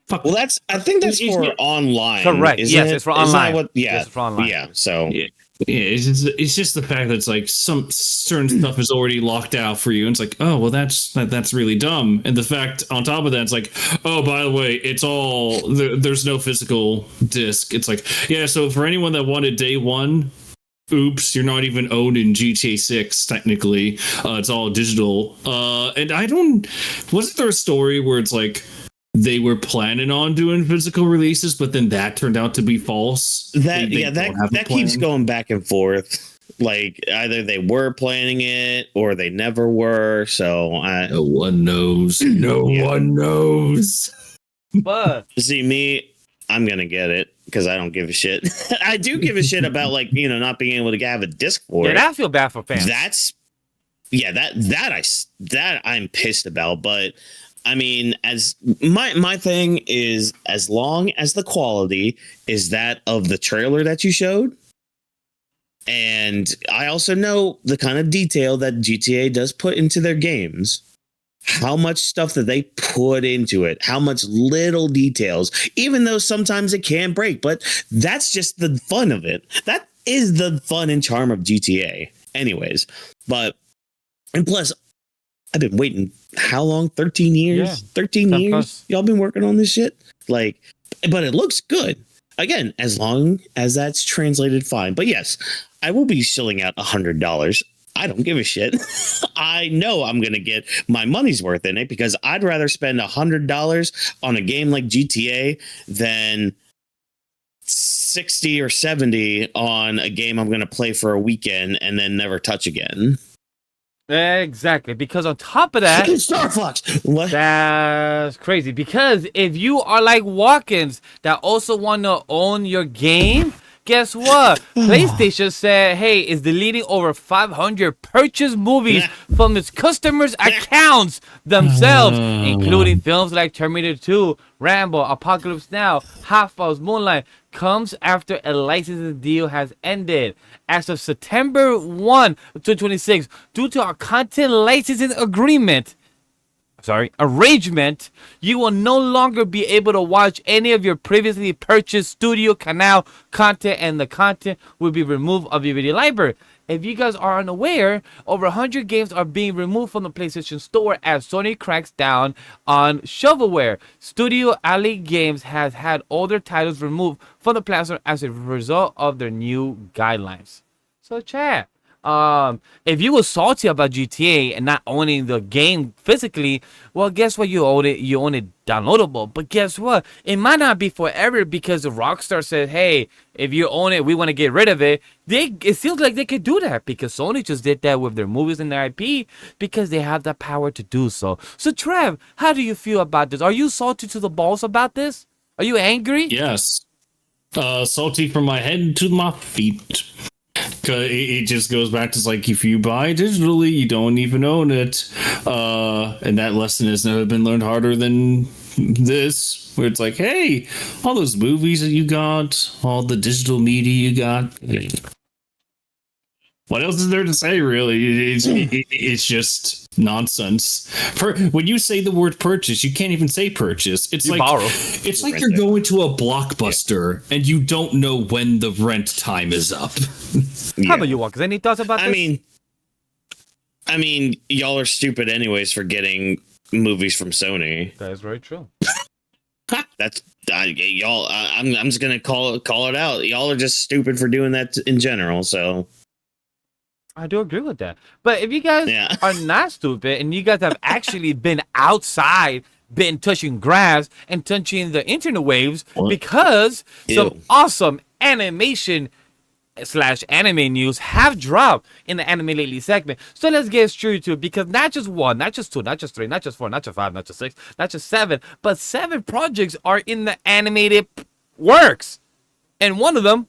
Well, I think that's for online. Correct. Yes, it's for online. Yes, it's for online. Yeah. So. Yeah. Yeah, it's just the fact that it's like some certain stuff is already locked out for you, and it's like, oh well, that's really dumb. And the fact on top of that, it's like, oh, by the way, it's all there's no physical disc. It's like, yeah, so for anyone that wanted day one, oops, you're not even owned in GTA 6 technically. It's all digital. And wasn't there a story where it's like they were planning on doing physical releases, but then that turned out to be false? That keeps going back and forth. Like either they were planning it or they never were. So no one knows. No one knows. But see, me, I'm gonna get it because I don't give a shit. I do give a shit about not being able to have a disc for it. Yeah, I feel bad for fans. That I'm pissed about, but. I mean, as my thing is, as long as the quality is that of the trailer that you showed, and I also know the kind of detail that GTA does put into their games, how much stuff that they put into it, how much little details, even though sometimes it can break, but that's just the fun of it. That is the fun and charm of GTA anyways. And plus, I've been waiting how long? 13 years? Yeah. 13 years? Y'all been working on this shit? But it looks good. Again, as long as that's translated fine. But yes, I will be shilling out $100. I don't give a shit. I know I'm going to get my money's worth in it because I'd rather spend $100 on a game like GTA than 60 or 70 on a game I'm going to play for a weekend and then never touch again. Exactly, because on top of that, Star Fox. What? That's crazy. Because if you are like Watkins that also want to own your game, guess what? PlayStation said, hey, is deleting over 500 purchased movies from its customers' accounts themselves, including films like Terminator 2, Rambo, Apocalypse Now, Hot Fuzz, Moonlight, comes after a licensing deal has ended. As of September 1, 2026, due to our content licensing arrangement, you will no longer be able to watch any of your previously purchased studio canal content, and the content will be removed of your video library. If you guys are unaware, over 100 games are being removed from the PlayStation Store as Sony cracks down on shovelware. Studio Alley Games has had older titles removed from the platform as a result of their new guidelines. So, chat, If you were salty about GTA and not owning the game physically, well, guess what? You own it. You own it downloadable. But guess what? It might not be forever because the Rockstar said, "Hey, if you own it, we want to get rid of it." It seems like they could do that because Sony just did that with their movies and their IP because they have the power to do so. So, Trev, how do you feel about this? Are you salty to the balls about this? Are you angry? Yes. Salty from my head to my feet. Cause it just goes back to like if you buy digitally, you don't even own it, and that lesson has never been learned harder than this. Where it's like, hey, all those movies that you got, all the digital media you got. What else is there to say? Really, it's just nonsense. For when you say the word purchase, you can't even say purchase. It's You like borrow. It's like you're going to a Blockbuster and you don't know when the rent time is up. How about you, Walkers? Any thoughts about this? I mean, y'all are stupid anyways for getting movies from Sony. That is very true. That's y'all. I'm just gonna call it out. Y'all are just stupid for doing that in general. So I do agree with that. But if you guys are not stupid and you guys have actually been outside, been touching grass and touching the internet waves because some awesome animation / anime news have dropped in the Anime Lately segment. So let's get straight to it because not just one, not just two, not just three, not just four, not just five, not just six, not just seven, but 7 projects are in the animated works. And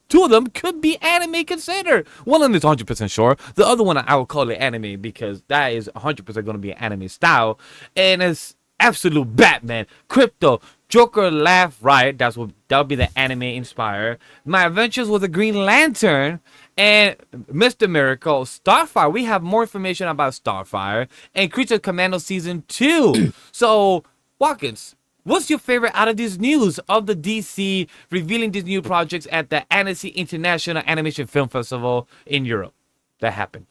two of them could be anime considered. One of them is 100% sure. The other one, I will call it anime because that is 100% going to be anime style. And it's absolute Batman, Crypto, Joker, Laugh Riot. That'll be the anime inspired. My Adventures with the Green Lantern and Mr. Miracle, Starfire. We have more information about Starfire and Creature Commando Season 2. So, Watkins, what's your favorite out of this news of the DC revealing these new projects at the Annecy International Animation Film Festival in Europe that happened?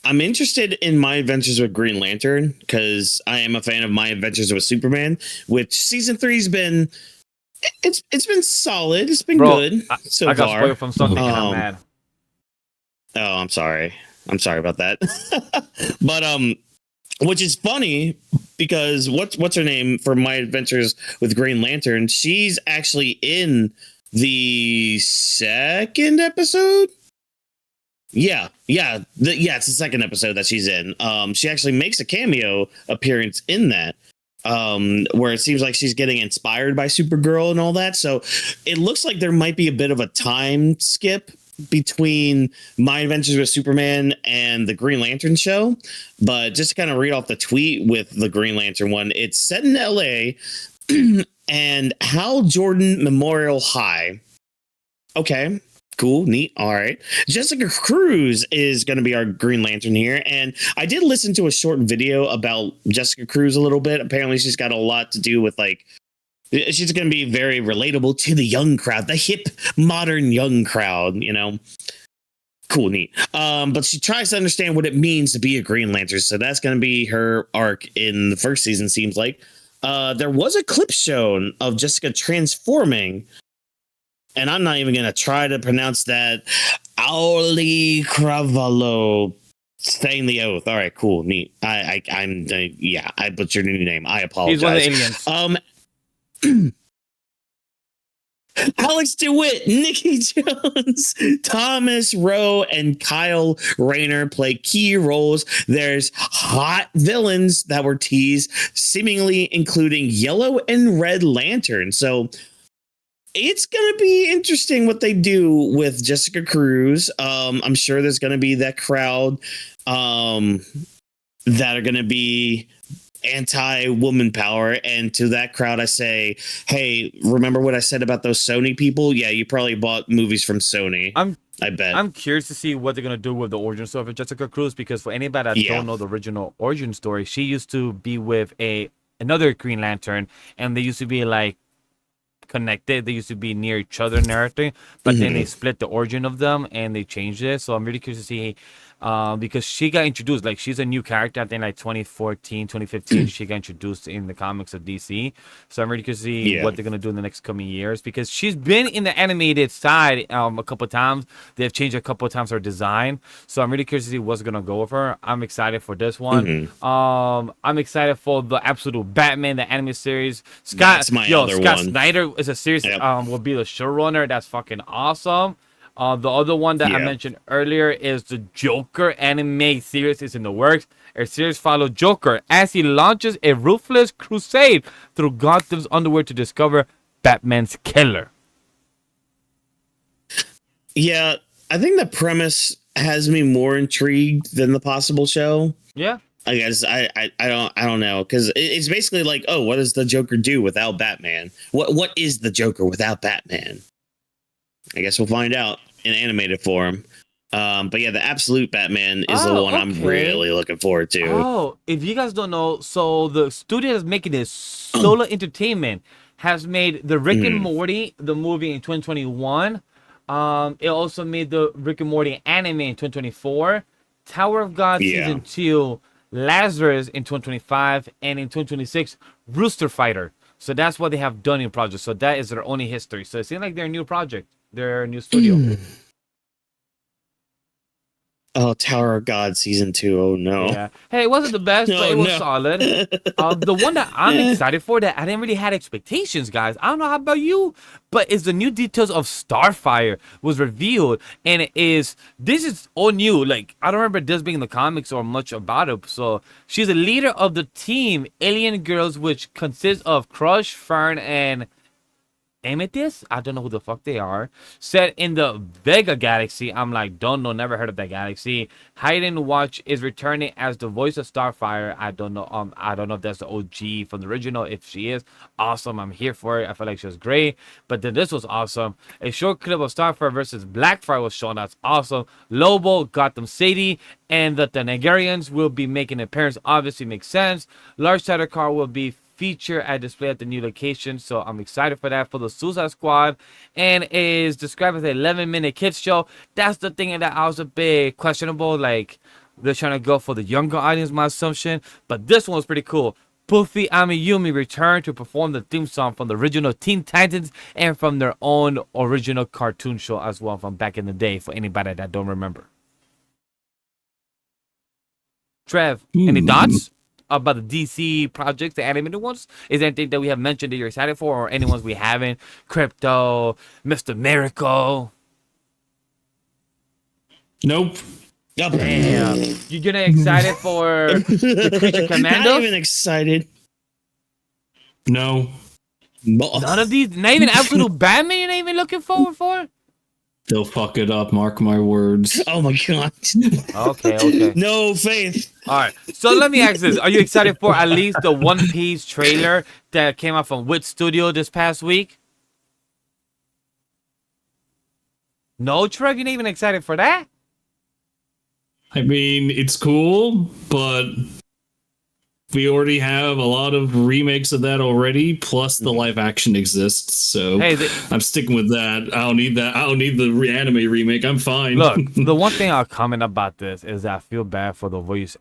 I'm interested in My Adventures with Green Lantern because I am a fan of My Adventures with Superman, which season 3's been it's been solid. It's been good so far. I got spoiled from something and I'm mad. Oh, I'm sorry. I'm sorry about that. But which is funny because what's her name for My Adventures with Green Lantern? She's actually in the second episode. Yeah, it's the second episode that she's in. She actually makes a cameo appearance in that, where it seems like she's getting inspired by Supergirl and all that. So it looks like there might be a bit of a time skip between My Adventures with Superman and the Green Lantern show. But just to kind of read off the tweet with the Green Lantern one, it's set in LA and Hal Jordan Memorial High. Okay. Cool, neat. All right. Jessica Cruz is going to be our Green Lantern here. And I did listen to a short video about Jessica Cruz a little bit. Apparently she's got a lot to do with she's going to be very relatable to the young crowd, the hip, modern young crowd, Cool, neat. But she tries to understand what it means to be a Green Lantern. So that's going to be her arc in the first season, seems like. There was a clip shown of Jessica transforming. And I'm not even going to try to pronounce that. Auli Cravalo. Staying the oath. All right, cool, neat. I butchered your name. I apologize. He's one of the aliens. Alex DeWitt, Nikki Jones, Thomas Rowe, and Kyle Rayner play key roles. There's hot villains that were teased, seemingly including Yellow and Red Lantern. So it's going to be interesting what they do with Jessica Cruz. I'm sure there's going to be that crowd that are going to be anti-woman power. And to that crowd, I say, hey, remember what I said about those Sony people? Yeah, you probably bought movies from Sony. I bet. I'm curious to see what they're going to do with the origin story of Jessica Cruz, because for anybody that don't know the original origin story, she used to be with another Green Lantern, and they used to be connected. They used to be near each other and everything, but then they split the origin of them and they changed it. So I'm really curious to see because she got introduced, like she's a new character. I think like 2014, 2015, she got introduced in the comics of DC. So I'm really curious to see what they're gonna do in the next coming years, because she's been in the animated side a couple of times. They've changed a couple of times her design, so I'm really curious to see what's gonna go with her. I'm excited for this one. I'm excited for the absolute Batman, the anime series. Scott Snyder is a series. Will be the showrunner. That's fucking awesome. The other one that I mentioned earlier is the Joker anime series is in the works. A series follows Joker as he launches a ruthless crusade through Gotham's underworld to discover Batman's killer. Yeah, I think the premise has me more intrigued than the possible show. Yeah. I guess I don't know, because it's basically like, oh, what does the Joker do without Batman? What is the Joker without Batman? I guess we'll find out in animated form. But yeah, the absolute Batman is the one I'm really looking forward to. Oh, if you guys don't know, so the studio that's making this, Solo Entertainment, has made the Rick and Morty, the movie, in 2021. It also made the Rick and Morty anime in 2024. Tower of God season 2. Lazarus in 2025, and in 2026, Rooster Fighter. So that's what they have done in projects. So that is their only history. So it seems like their new project, their new studio. Oh, Tower of God season 2. Oh no. Yeah. Hey, it wasn't the best, but it was solid. The one that I'm excited for, that I didn't really had expectations, guys. I don't know how about you, but it's the new details of Starfire was revealed, and this is all new. Like, I don't remember this being in the comics or much about it. So she's a leader of the team Alien Girls, which consists of Crush, Fern, and Amethyst. I don't know who the fuck they are. Set in the Vega Galaxy. I'm like, don't know, never heard of that galaxy. Hayden Watch is returning as the voice of Starfire. I don't know. I don't know if that's the OG from the original. If she is, awesome. I'm here for it. I feel like she was great. But then this was awesome. A short clip of Starfire versus Blackfire was shown. That's awesome. Lobo, Gotham City, and the Nigerians will be making an appearance. Obviously makes sense. Large Shadow Car will be feature at display at the new location, so I'm excited for that, for the Suicide Squad, and is described as an 11-minute kids show. That's the thing that I was a bit questionable, like they're trying to go for the younger audience, my assumption, but this one was pretty cool. Puffy Amiyumi returned to perform the theme song from the original Teen Titans and from their own original cartoon show as well from back in the day, for anybody that don't remember. Trev, any thoughts about the DC projects, the animated ones? Is there anything that we have mentioned that you're excited for, or any ones we haven't? Crypto, Mr. Miracle. Nope. Damn. You're getting excited for the Creature Commandos? Not even excited. No. None of these, not even Absolute Batman you're not even looking forward for? They'll fuck it up, mark my words. Oh my god. Okay. No faith. All right. So let me ask this. Are you excited for at least the One Piece trailer that came out from Weebs Studio this past week? No, Trev, you're not even excited for that? I mean, it's cool, but we already have a lot of remakes of that already, plus the live action exists, so I'm sticking with that. I don't need that. I don't need the anime remake. I'm fine. Look, the one thing I'll comment about this is that I feel bad for the voice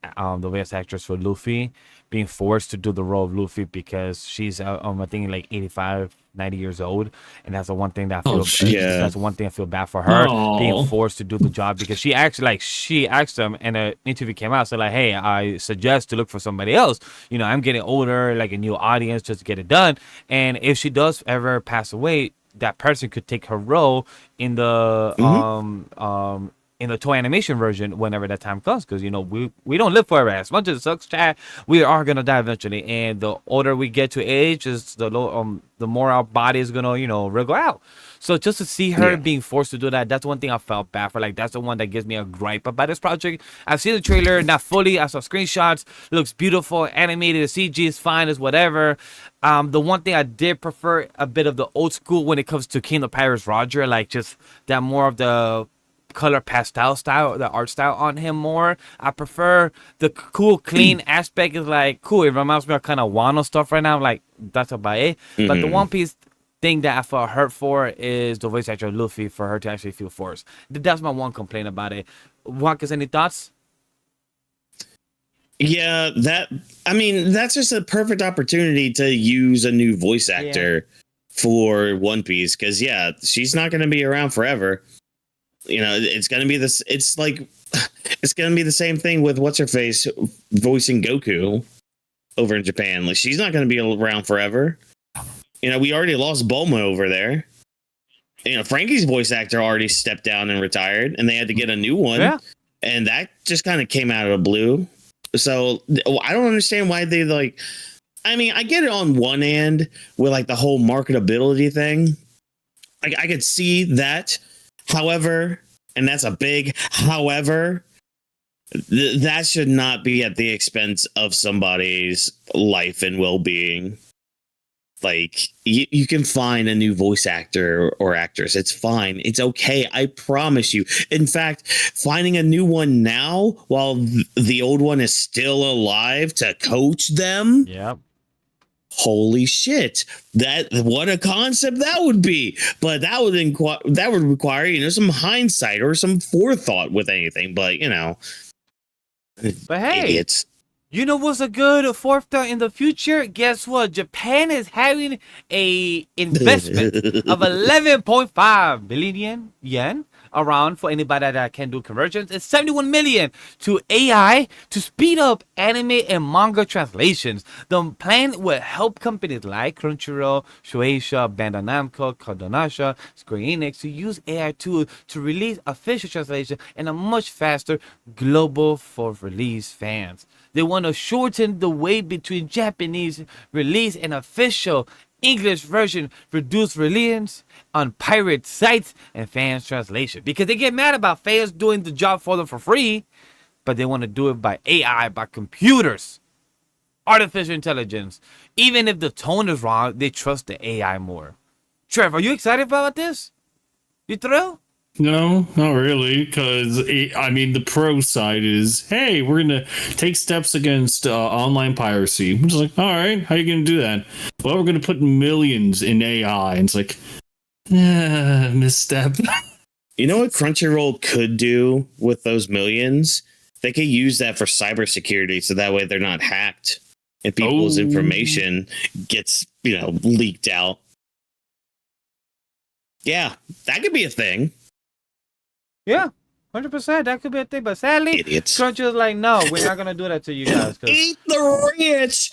actress for Luffy being forced to do the role of Luffy, because she's I think like 85, 90 years old, and that's the one thing that I feel that's the one thing I feel bad for her, being forced to do the job, because she asked them, and an interview came out, so like, hey, I suggest to look for somebody else. You know, I'm getting older, like a new audience, just to get it done. And if she does ever pass away, that person could take her role in the in the toy animation version whenever that time comes, because you know we don't live forever. As much as it sucks, Chad, we are gonna die eventually, and the older we get to age, is the more our body is gonna wriggle out. So just to see her being forced to do that, that's one thing I felt bad for. Like, that's the one that gives me a gripe about this project. I've seen the trailer, not fully. I saw screenshots. It looks beautiful, animated. The CG is fine, is whatever. The one thing I did prefer a bit of the old school when it comes to King of Pirates Roger, like just that more of the color pastel style, the art style on him more. I prefer the cool, clean aspect. Is like cool. It reminds me of kind of Wano stuff right now. Like, that's about it. But the One Piece thing that I felt hurt for is the voice actor Luffy, for her to actually feel forced. That's my one complaint about it. Marcus, any thoughts? Yeah, that's just a perfect opportunity to use a new voice actor for One Piece because she's not going to be around forever. It's going to be this. It's like it's going to be the same thing with what's her face voicing Goku over in Japan. Like she's not going to be around forever. We already lost Bulma over there. Frankie's voice actor already stepped down and retired, and they had to get a new one. Yeah. And that just kind of came out of the blue. So I don't understand why they I get it on one end with like the whole marketability thing. I could see that. However, and that's a big however, that should not be at the expense of somebody's life and well-being. Like you can find a new voice actor or actress. It's fine. It's okay. I promise you. In fact, finding a new one now while the old one is still alive to coach them. Yep. Holy shit. What a concept that would be. But that would require, some hindsight or some forethought with anything. But, But hey, idiots. You know what's a good fourth thought in the future? Guess what? Japan is having a investment of 11.5 billion yen around for anybody that can do conversions. It's 71 million to AI to speed up anime and manga translations. The plan will help companies like Crunchyroll, Shueisha, Bandai Namco, Kodansha, Square Enix to use AI tools to release official translation in a much faster global for release fans. They want to shorten the wait between Japanese release and official English version, reduce reliance on pirate sites and fans translation. Because they get mad about fans doing the job for them for free, but they want to do it by AI, by computers, artificial intelligence. Even if the tone is wrong, they trust the AI more. Trev, are you excited about this? You thrilled? No, not really, because the pro side is, hey, we're gonna take steps against online piracy. I'm just like, all right, how are you gonna do that? Well, we're gonna put millions in AI, and it's like, misstep. You know what Crunchyroll could do with those millions? They could use that for cybersecurity, so that way they're not hacked and people's information gets leaked out. Yeah, that could be a thing. Yeah, 100%. That could be a thing. But sadly, Idiots. Crunch is like, no, we're not going to do that to you guys. Eat the rich!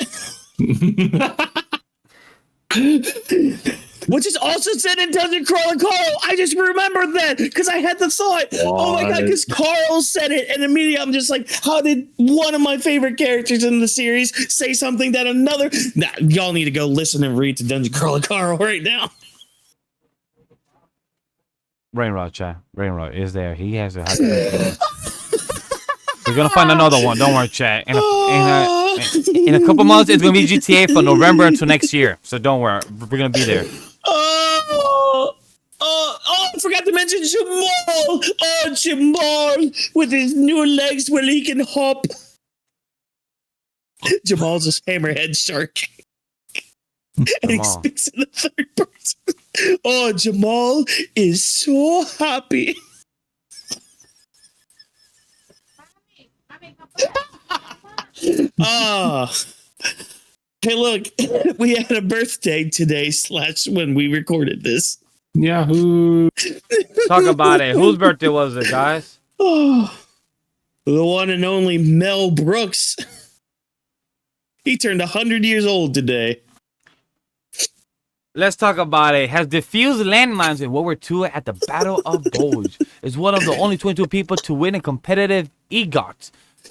Which is also said in Dungeon Crawler Carl. I just remembered that because I had the thought. What? Oh my god, because Carl said it. And immediately I'm just like, how did one of my favorite characters in the series say something that another... Nah, y'all need to go listen and read to Dungeon Crawler Carl right now. Rainrod, chat. Rainrod is there. He has a... We're going to find another one. Don't worry, chat. In a couple months, it's going to be GTA from November until next year. So don't worry. We're going to be there. I forgot to mention Jamal. Oh, Jamal with his new legs where he can hop. Jamal's a hammerhead shark. And he speaks in the third person. Oh, Jamal is so happy. Hey, look, we had a birthday today / when we recorded this. Yahoo! Talk about it. Whose birthday was it, guys? Oh, the one and only Mel Brooks. He turned 100 years old today. Let's talk about it. Has defused landmines in World War II at the Battle of Bulge. Is one of the only 22 people to win a competitive EGOT.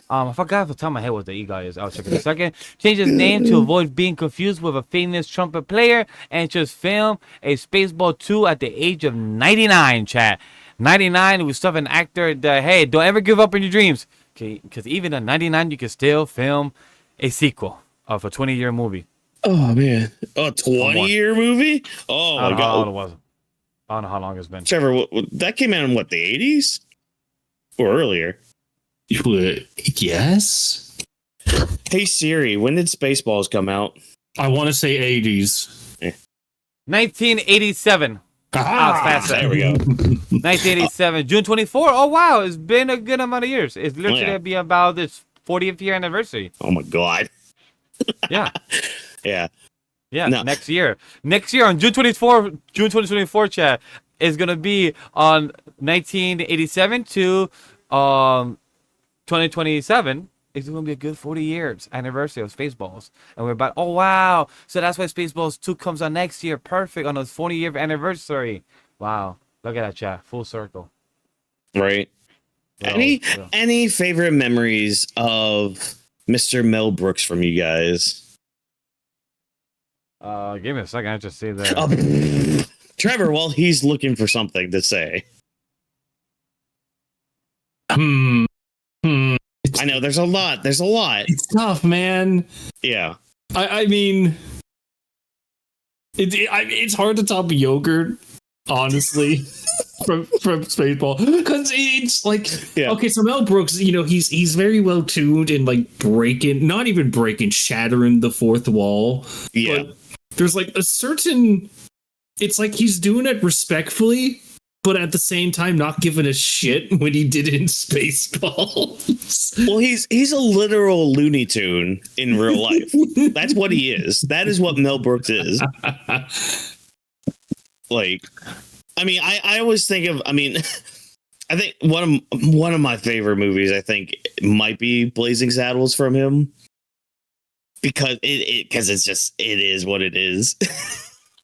I forgot off the top of my head what the EGOT is. I'll check it in a second. Changed his name to avoid being confused with a famous trumpet player and just filmed a Spaceball 2 at the age of 99, chat. 99 was stuff an actor that, hey, don't ever give up on your dreams. Okay, because even at 99, you can still film a sequel of a 20-year movie. Oh, man. A 20-year movie? Oh, my God. How old it was. I don't know how long it's been. Trevor, that came out in, what, the 80s? Or earlier? Yes? Hey, Siri, when did Spaceballs come out? I want to say 80s. 1987. faster. There we go. 1987, June 24. Oh wow, it's been a good amount of years. It's literally gonna be about its 40th year anniversary. Oh my god. Yeah. Yeah. Yeah, No. next year on June 2024, Chad, is gonna be on 1987 to 2027. It's gonna be a good 40 years anniversary of Spaceballs, and we're about. Oh wow! So that's why Spaceballs 2 comes on next year. Perfect on a 40-year anniversary. Wow! Look at that, Chad. Full circle. Right. Any favorite memories of Mr. Mel Brooks from you guys? Give me a second. I just see that. Trevor, while he's looking for something to say. I know there's a lot. It's tough, man. Yeah. I mean, it's hard to top yogurt, honestly, from Spaceball, because it's like, okay, so Mel Brooks, he's very well tuned in like shattering the fourth wall. Yeah. But there's like a certain, it's like he's doing it respectfully, but at the same time not giving a shit when he did it in Spaceballs. Well, he's a literal Looney Tune in real life. That's what he is. That is what Mel Brooks is. Like, I mean, I always think of, I mean, I think one of my favorite movies, I think, might be Blazing Saddles from him. Because it is what it is.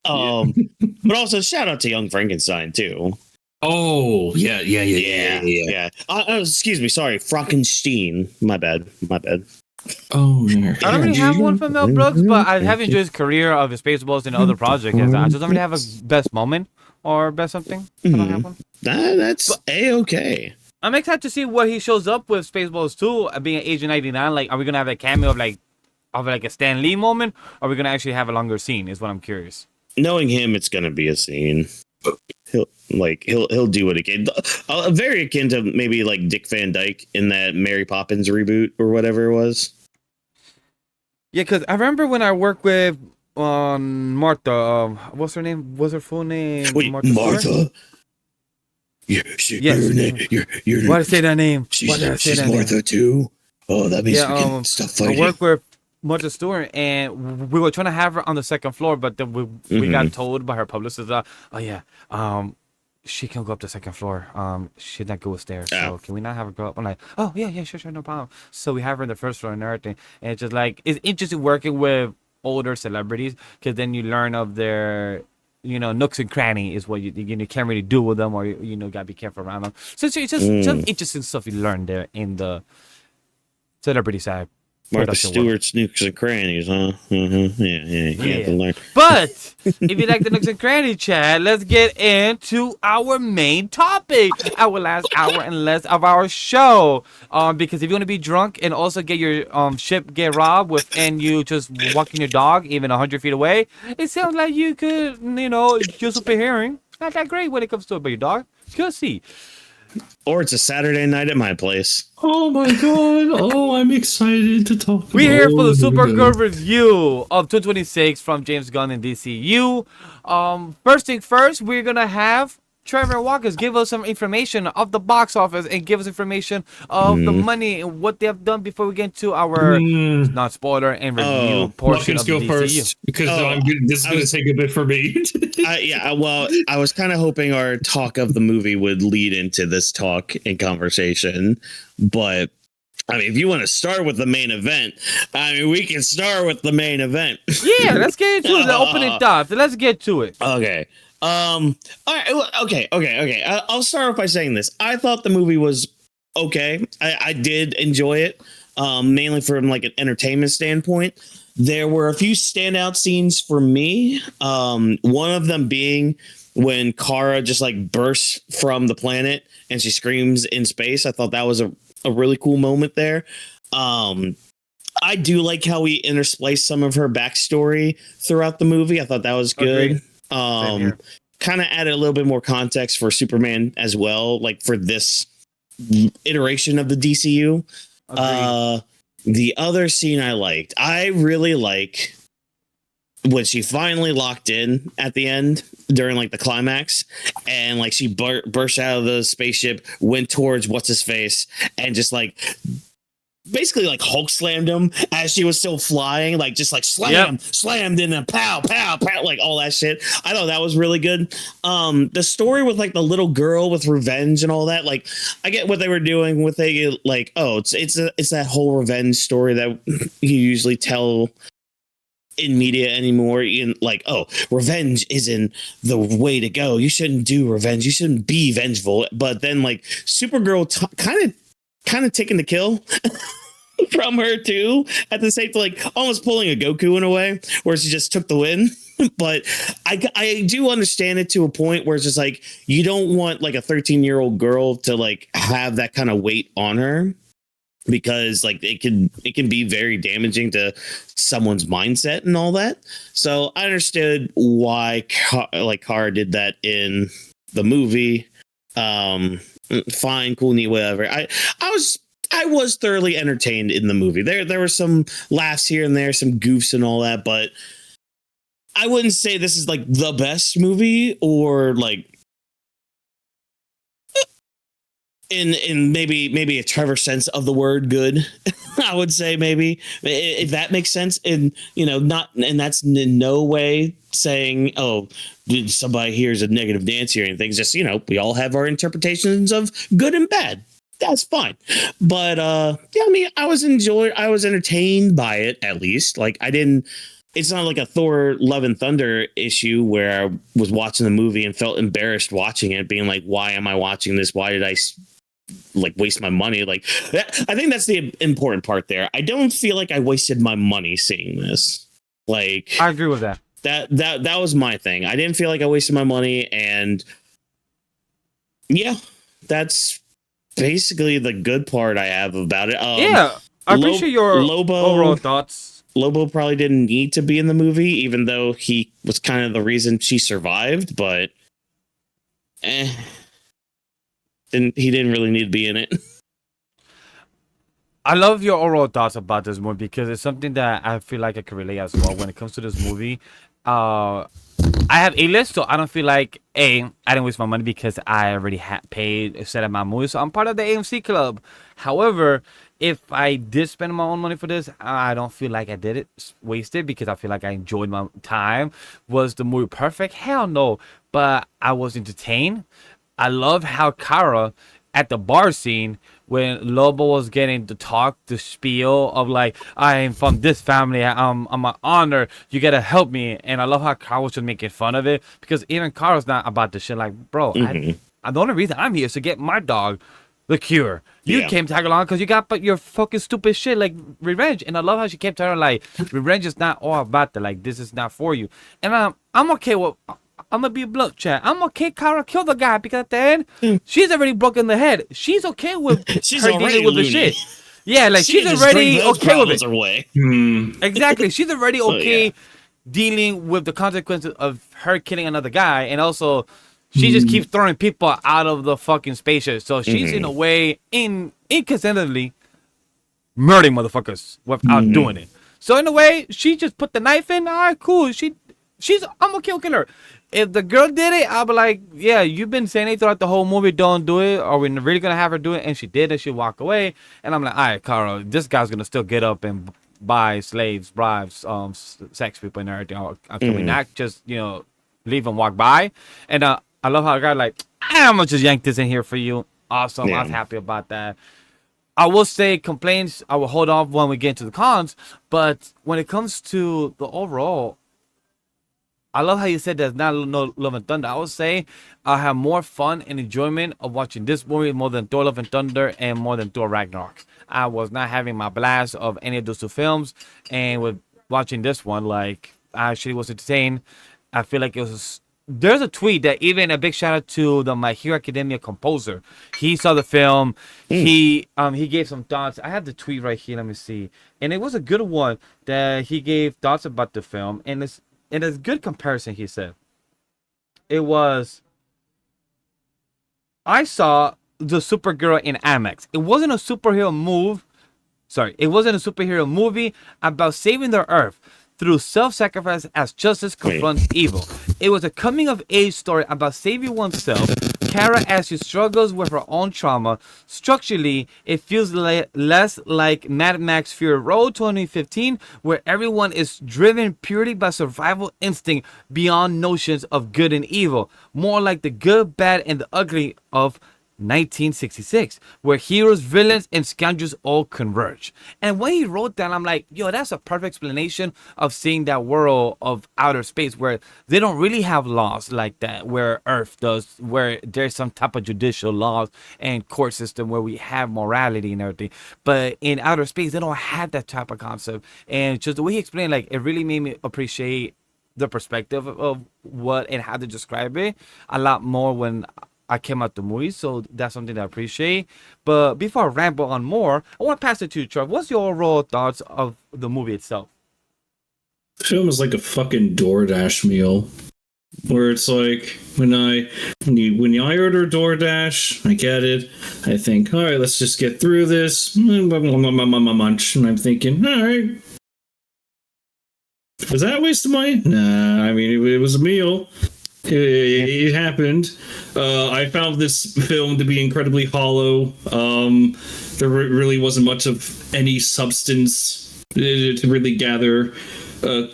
But also shout out to Young Frankenstein too. Oh yeah. Excuse me, sorry, Frankenstein. My bad. Oh, yeah. I don't really have one from Mel Brooks, but I have enjoyed his career of his Spaceballs and other projects. I just don't really have a best moment or best something. I don't have one. That's A-okay. I'm excited to see what he shows up with Spaceballs 2, being Agent 99. Like, are we gonna have a cameo of a Stan Lee moment, or are we gonna actually have a longer scene? Is what I'm curious. Knowing him, it's gonna be a scene. He'll do it again. Very akin to maybe like Dick Van Dyke in that Mary Poppins reboot or whatever it was. Yeah, because I remember when I worked with Martha. What's her name? What's her full name? Wait, Martha. Yes. Your name. Why did I say that name? She's Martha too. Oh, that means we can stop fighting. I worked with Martha Stewart, and we were trying to have her on the second floor, but then we got told by her publicist, she can go up the second floor. She's not good with stairs, so can we not have her go up? I'm like, oh yeah, sure, no problem. So we have her on the first floor and everything, and it's just like, it's interesting working with older celebrities, because then you learn of their, nooks and cranny is what you can't really do with them, or gotta be careful around them. So it's just some interesting stuff you learn there in the celebrity side. Martha Stewart's nooks and crannies, huh? You have to learn. But if you like the nooks and crannies, Chad, let's get into our main topic, our last hour and less of our show. Because if you want to be drunk and also get your ship get robbed and you just walking your dog even 100 feet away, it sounds like you could, your super hearing not that great when it comes to it, but your dog could see. Or it's a Saturday night at my place. Oh my god! Oh, I'm excited to talk. We're here for the Supergirl review of 226 from James Gunn and DCU. First thing first, we're gonna have Trevor Walkers give us some information of the box office and give us information of the money and what they have done before we get into our not spoiler and review portion of the DCU. First, because this is going to take a bit for me. Well, I was kind of hoping our talk of the movie would lead into this talk and conversation, but I mean, if you want to start with the main event, we can start with the main event. Yeah, let's get into the opening thoughts. Let's get to it. Okay. All right. Okay. I'll start off by saying this. I thought the movie was okay. I did enjoy it, mainly from like an entertainment standpoint. There were a few standout scenes for me. One of them being when Kara just like bursts from the planet and she screams in space. I thought that was a really cool moment there. I do like how we interspliced some of her backstory throughout the movie. I thought that was good. Kind of added a little bit more context for Superman as well, like for this iteration of the DCU. The other scene I really like when she finally locked in at the end during like the climax, and like she burst out of the spaceship, went towards what's his face, and just like basically like Hulk slammed him as she was still flying, like just like slammed in and pow, pow, pow, like all that shit. I thought that was really good. The story with like the little girl with revenge and all that, like I get what they were doing with it, like, oh, it's that whole revenge story that you usually tell in media anymore, in like, oh, revenge isn't the way to go, you shouldn't do revenge, you shouldn't be vengeful. But then like Supergirl kind of taking the kill from her too at the same, like almost pulling a Goku in a way where she just took the win. But I do understand it to a point where it's just like you don't want like a 13-year-old girl to like have that kind of weight on her, because like it can be very damaging to someone's mindset and all that. So I understood why Kara did that in the movie. Fine, cool, neat, whatever. I was thoroughly entertained in the movie. There were some laughs here and there, some goofs and all that, but I wouldn't say this is like the best movie, or like in maybe a Trevor sense of the word good. I would say maybe, if that makes sense. And that's in no way saying, oh, somebody here is a negative Nancy or anything. It's just, we all have our interpretations of good and bad. That's fine. But yeah, I mean, I was entertained by it, at least. Like it's not like a Thor Love and Thunder issue where I was watching the movie and felt embarrassed watching it, being like, why am I watching this? Why did I like waste my money? Like that, I think that's the important part there. I don't feel like I wasted my money seeing this. Like, I agree with that. That was my thing. I didn't feel like I wasted my money, and yeah, that's basically the good part I have about it. Yeah, I appreciate your overall thoughts. Lobo probably didn't need to be in the movie, even though he was kind of the reason she survived, but he didn't really need to be in it. I love your overall thoughts about this movie because it's something that I feel like I can relate as well when it comes to this movie. I have A-list, so I don't feel like I didn't waste my money because I already had paid a set of my movies. So I'm part of the AMC club. However, if I did spend my own money for this, I don't feel like I did it wasted because I feel like I enjoyed my time. Was the movie perfect? Hell no. But I was entertained. I love how Kara at the bar scene when Lobo was getting to talk, the spiel of like, I am from this family, I'm an honor, you gotta help me. And I love how Kara was just making fun of it, because even Kara's not about the shit. Like, bro, the only reason I'm here is to get my dog the cure. You came tag along because you got your fucking stupid shit like revenge. And I love how she kept telling her like, revenge is not all about that. Like, this is not for you. And I'm okay with. I'm gonna be blunt, chat. I'm okay. Kara killed the guy because at the end, she's already broken the head. She's okay with she's her dealing with loony. the shit. Yeah, like she's already okay with it. Away. Exactly, she's already okay dealing with the consequences of her killing another guy, and also she just keeps throwing people out of the fucking spaceship. So she's in a way inconsistently murdering motherfuckers without doing it. So in a way, she just put the knife in. All right, cool. I'm okay with killing her. If the girl did it, I'll be like, yeah, you've been saying it throughout the whole movie, don't do it. Are we really going to have her do it? And she did, and she walked away. And I'm like, all right, Kara, this guy's going to still get up and buy slaves, bribes, sex people and everything. Can we not just, leave and walk by? And I love how the guy like, I'm going to just yank this in here for you. Awesome. I was happy about that. I will say complaints, I will hold off when we get into the cons. But when it comes to the overall, I love how you said there's not no Love and Thunder. I would say I have more fun and enjoyment of watching this movie more than Thor Love and Thunder and more than Thor Ragnarok. I was not having my blast of any of those two films, and with watching this one, like, I actually was entertained. I feel like it was. There's a tweet that even a big shout out to the My Hero Academia composer. He saw the film. He gave some thoughts. I have the tweet right here. Let me see. And it was a good one that he gave thoughts about the film, and it's. In a good comparison, he said, it was, I saw the Supergirl in IMAX. It wasn't a superhero movie about saving the Earth. through self-sacrifice as justice confronts evil. It was a coming-of-age story about saving oneself. Kara, as she struggles with her own trauma. Structurally, it feels less like Mad Max Fury Road 2015, where everyone is driven purely by survival instinct beyond notions of good and evil. More like the good, bad, and the ugly of 1966, where heroes, villains, and scoundrels all converge. And when he wrote that, I'm like, yo, that's a perfect explanation of seeing that world of outer space where they don't really have laws like that, where Earth does, where there's some type of judicial laws and court system where we have morality and everything. But in outer space, they don't have that type of concept. And just the way he explained, like, it really made me appreciate the perspective of what and how to describe it a lot more when I came out the movie, so that's something that I appreciate. But before I ramble on more, I want to pass it to you, Trev. What's your overall thoughts of the movie itself? The film is like a fucking DoorDash meal, where it's like when I order DoorDash, I get it. I think, all right, let's just get through this. Munch, and I'm thinking, all right, was that a waste of money? Nah, I mean it was a meal. It happened. I found this film to be incredibly hollow. There really wasn't much of any substance to really gather.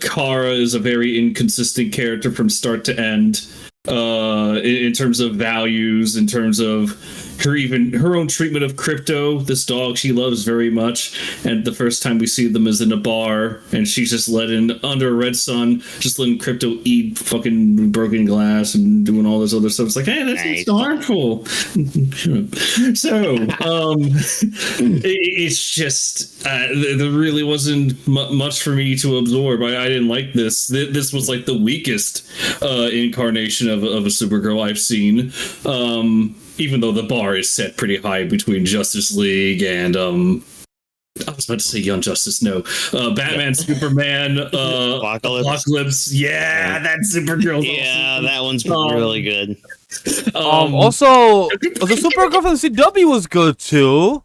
Kara is a very inconsistent character from start to end. In terms of values, in terms of her own treatment of Crypto, this dog she loves very much. And the first time we see them is in a bar, and she's just under a red sun, just letting Crypto eat fucking broken glass and doing all this other stuff. It's like, hey, that's so harmful. So, it's just there really wasn't much for me to absorb. I didn't like this. This was like the weakest incarnation of a Supergirl I've seen. Even though the bar is set pretty high between Justice League and I was about to say Young Justice, no. Batman, Superman, Apocalypse. Yeah, that Supergirl. Yeah, awesome. That one's really good. Also, the Supergirl from the CW was good too.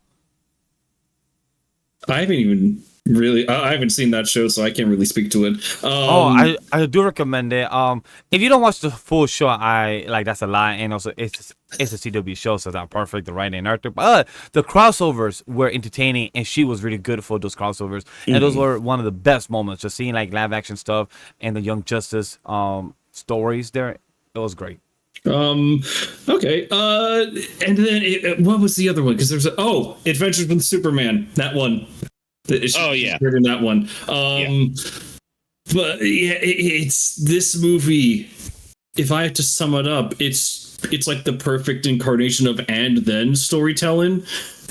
I haven't even I haven't seen that show, so I can't really speak to it. I do recommend it. If you don't watch the full show, that's a lie, and also it's a CW show, so it's not perfect, the writing and actor. But the crossovers were entertaining, and she was really good for those crossovers, and those were one of the best moments. Just seeing like live action stuff and the Young Justice stories there, it was great. Okay. And then what was the other one? Because there's Adventures with Superman. That one. In that one. But yeah, it's this movie. If I had to sum it up, it's like the perfect incarnation of and then storytelling,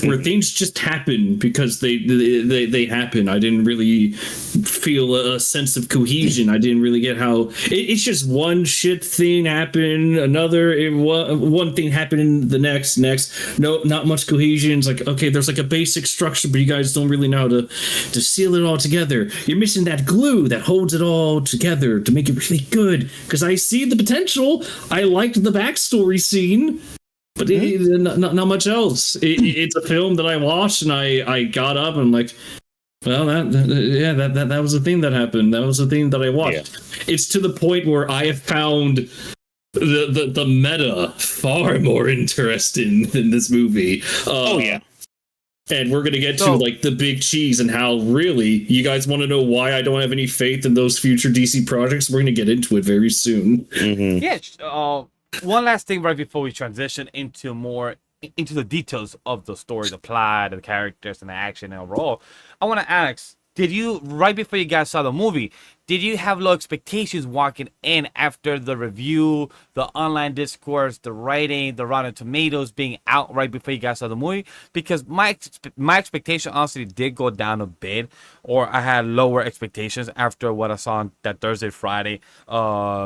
where things just happen because they happen. I didn't really feel a sense of cohesion. I didn't really get how it's just one shit thing happened, one thing happened the next. No, not much cohesion. It's like, okay, there's like a basic structure, but you guys don't really know how to seal it all together. You're missing that glue that holds it all together to make it really good. Because I see the potential. I liked the backstory scene. But not much else. It's a film that I watched, and I got up and I'm like, well, that was the thing that happened. That was the thing that I watched. Yeah. It's to the point where I have found the meta far more interesting than this movie. And we're gonna get to like the big cheese and how really you guys want to know why I don't have any faith in those future DC projects. We're gonna get into it very soon. Mm-hmm. Yeah. One last thing right before we transition into the details of the story, the plot, the characters, and the action and overall, I want to ask, did you, right before you guys saw the movie, did you have low expectations walking in after the review, the online discourse, the writing, the Rotten Tomatoes being out right before you guys saw the movie? Because my expectation honestly did go down a bit, or I had lower expectations after what I saw on that Thursday, Friday,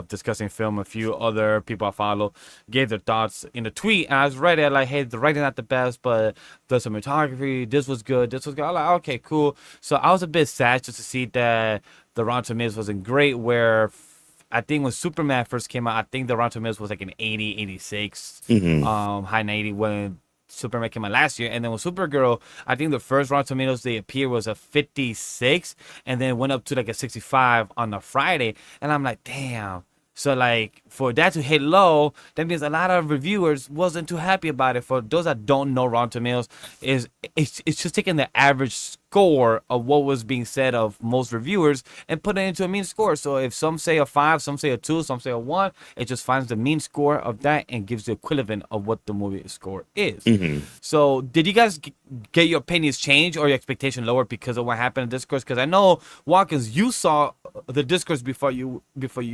discussing film. A few other people I follow gave their thoughts in the tweet, and I was read it like, hey, the writing not the best, but the cinematography, this was good. I was like, okay, cool. So I was a bit sad just to see that the Rotten Tomatoes wasn't great, where I think when Superman first came out, I think the Rotten Tomatoes was like an 80, 86, high 90, when Superman came out last year, and then with Supergirl, I think the first Rotten Tomatoes they appeared was a 56, and then went up to like a 65 on a Friday, and I'm like, damn. So like for that to hit low, that means a lot of reviewers wasn't too happy about it. For those that don't know, Rotten Tomatoes it's just taking the average score of what was being said of most reviewers and put it into a mean score. So if some say a 5, some say a 2, some say a 1, it just finds the mean score of that and gives the equivalent of what the movie score is. So did you guys get your opinions changed or your expectation lower because of what happened in Discourse? Because I know, Watkins, you saw the Discourse before you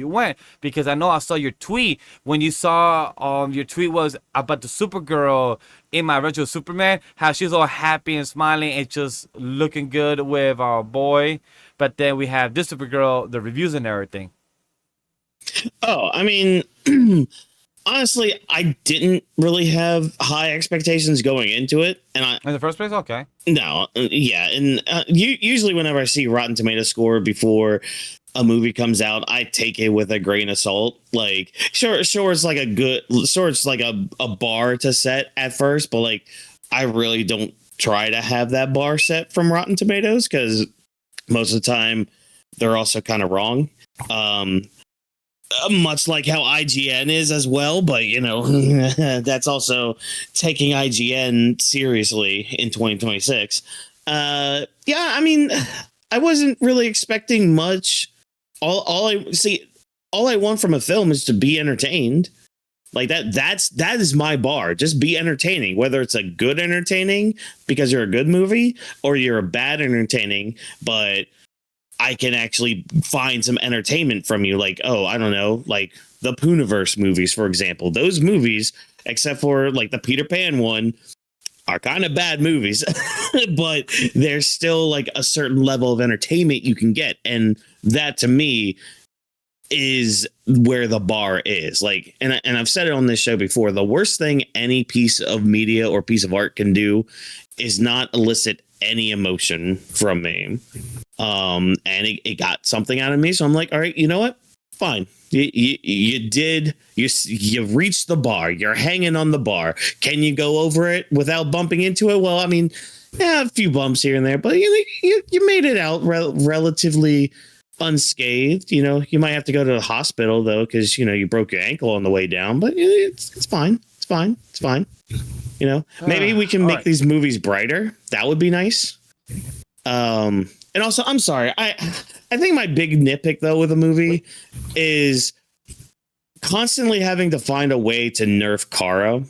went, because I know I saw your tweet when you saw your tweet was about the Supergirl in my retro Superman, how she's all happy and smiling and just looking good with our boy. But then we have this Supergirl, the reviews and everything. Oh, I mean, honestly, I didn't really have high expectations going into it, and In the first place, okay. No, yeah, and usually whenever I see Rotten Tomato score before a movie comes out, I take it with a grain of salt. Like, sure, it's like it's like a bar to set at first, but like, I really don't try to have that bar set from Rotten Tomatoes because most of the time they're also kind of wrong. Much like how IGN is as well, but you know, that's also taking IGN seriously in 2026. Yeah, I mean, I wasn't really expecting much. All I want from a film is to be entertained. Like that is my bar. Just be entertaining, whether it's a good entertaining because you're a good movie or you're a bad entertaining, but I can actually find some entertainment from you. Like, oh, I don't know, like the Pooniverse movies, for example. Those movies, except for like the Peter Pan one, are kind of bad movies, but there's still like a certain level of entertainment you can get. And that to me is where the bar is. Like, and I've said it on this show before, the worst thing any piece of media or piece of art can do is not elicit any emotion from me. And it got something out of me. So I'm like, all right, you know what? Fine. You reached the bar. You're hanging on the bar. Can you go over it without bumping into it? Well, I mean, yeah, a few bumps here and there, but you made it out relatively unscathed. You know, you might have to go to the hospital though, because you know you broke your ankle on the way down, but it's fine. It's fine. You know, maybe we can make these movies brighter. That would be nice. And also, I'm sorry. I think my big nitpick though with the movie is constantly having to find a way to nerf Kara.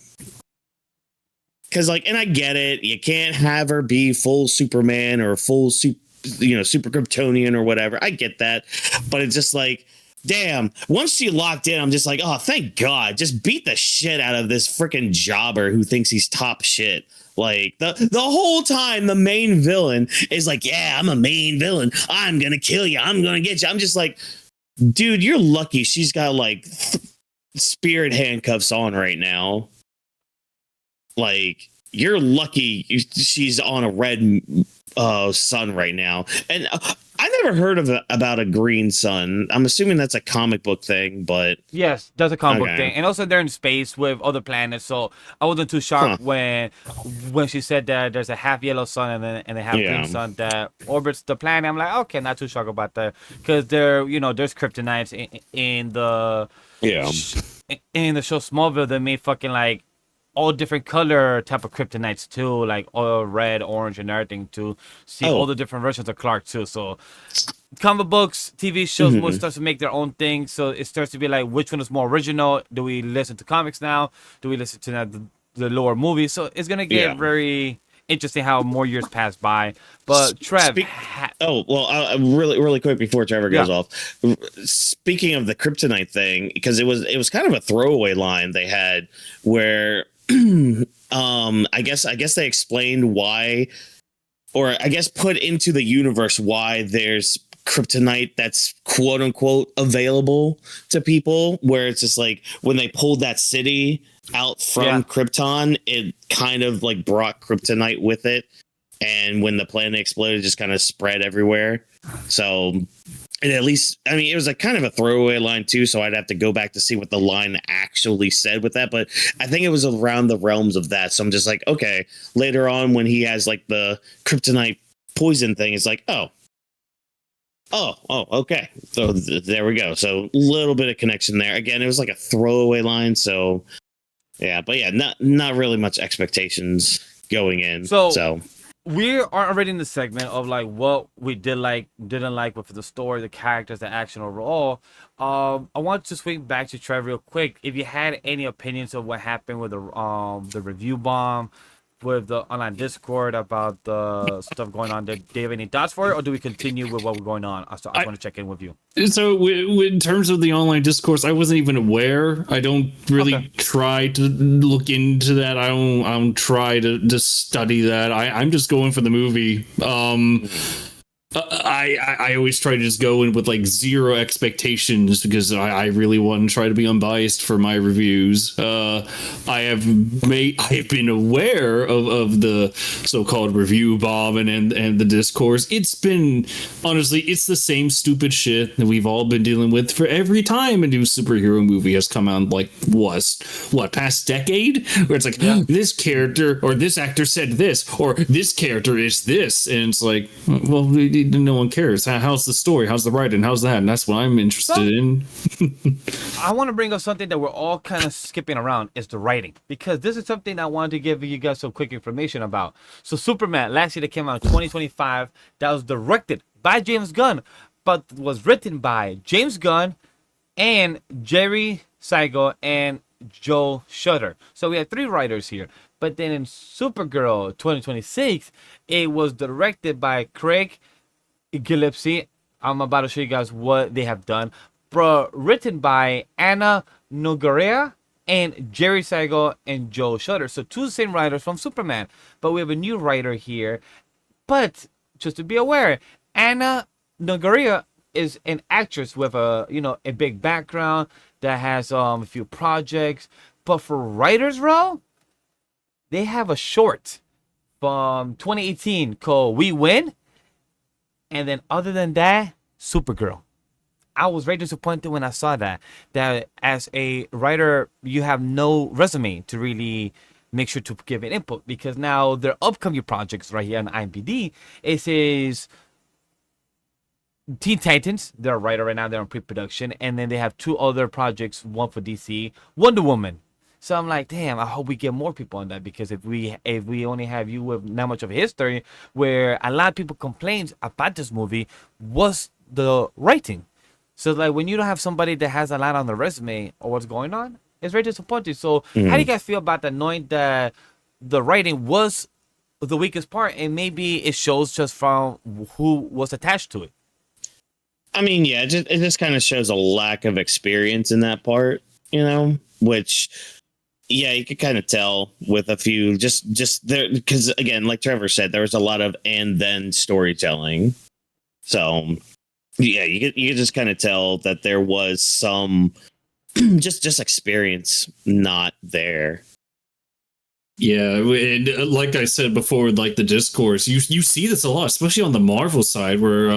Cause like, and I get it. You can't have her be full Superman or full super Kryptonian or whatever. I get that. But it's just like, damn, once she locked in, I'm just like, oh, thank God. Just beat the shit out of this freaking jobber who thinks he's top shit. Like the whole time the main villain is like, yeah, I'm a main villain. I'm going to kill you. I'm going to get you. I'm just like, dude, you're lucky she's got like spirit handcuffs on right now. Like, you're lucky she's on a red sun right now. And I never heard about a green sun. I'm assuming that's a comic book thing, but yes, that's a comic book thing. And also they're in space with other planets, so I wasn't too shocked when she said that there's a half yellow sun and they have green sun that orbits the planet. I'm like, okay, not too shocked about that because there's kryptonites in the show Smallville. They made fucking like all different color type of kryptonites too, like all red, orange, and everything to see all the different versions of Clark too. So comic books, TV shows will start to make their own thing. So it starts to be like, which one is more original? Do we listen to comics now? Do we listen to the lower movies? So it's gonna get very interesting how more years pass by. But Trev, really quick before Trevor goes off. Speaking of the kryptonite thing, because it was kind of a throwaway line they had where. I guess they explained why, or I guess put into the universe why there's kryptonite that's quote unquote available to people, where it's just like when they pulled that city out from Krypton, it kind of like brought kryptonite with it, and when the planet exploded, it just kind of spread everywhere. So And at least, I mean, it was like kind of a throwaway line too, so I'd have to go back to see what the line actually said with that. But I think it was around the realms of that. So I'm just like, okay, later on when he has like the kryptonite poison thing, it's like, okay. So there we go. So a little bit of connection there. Again, it was like a throwaway line. So yeah, but yeah, not really much expectations going in. So we are already in the segment of like what we didn't like with the story, the characters, the action overall. I want to swing back to Trev real quick. If you had any opinions of what happened with the review bomb, with the online Discord about the stuff going on, do you have any thoughts for it, or do we continue with what we're going on? So I want to check in with you. So in terms of the online discourse, I wasn't even aware. I don't really try to look into that. I don't try to study that. I'm just going for the movie. I always try to just go in with like zero expectations because I really want to try to be unbiased for my reviews. I have been aware of the so-called review bomb and the discourse. It's been, honestly, it's the same stupid shit that we've all been dealing with for every time a new superhero movie has come out, like what past decade, where it's like, this character or this actor said this, or this character is this, and it's like, well, no one cares. How's the story? How's the writing? How's that? And that's what I'm interested in. I want to bring up something that we're all kind of skipping around, is the writing, because this is something I wanted to give you guys some quick information about. So Superman, last year that came out in 2025, that was directed by James Gunn, but was written by James Gunn and Jerry Siegel and Joe Shutter. So we have 3 writers here. But then in Supergirl 2026, it was directed by Craig Gillespie. I'm about to show you guys what they have done. Written by Anna Nogueira and Jerry Siegel and Joe Shutter. So 2 same writers from Superman. But we have a new writer here. But just to be aware, Anna Nogueira is an actress with a big background that has a few projects. But for writers row, they have a short from 2018 called We Win. And then other than that, Supergirl. I was very disappointed when I saw that as a writer, you have no resume to really make sure to give an input, because now their upcoming projects right here on IMDb, it says Teen Titans, they're a writer right now, they're in pre-production, and then they have 2 other projects, one for DC, Wonder Woman. So I'm like, damn, I hope we get more people on that, because if we only have you with not much of a history, where a lot of people complain about this movie was the writing. So like when you don't have somebody that has a lot on the resume or what's going on, it's very disappointing. So how do you guys feel about that, knowing that the writing was the weakest part, and maybe it shows just from who was attached to it? I mean, yeah, it just kind of shows a lack of experience in that part, which, yeah, you could kind of tell with a few just there, because again, like Trevor said, there was a lot of and then storytelling. So yeah, you could just kind of tell that there was some just experience not there. Yeah, and like I said before, like the discourse, you see this a lot, especially on the Marvel side, where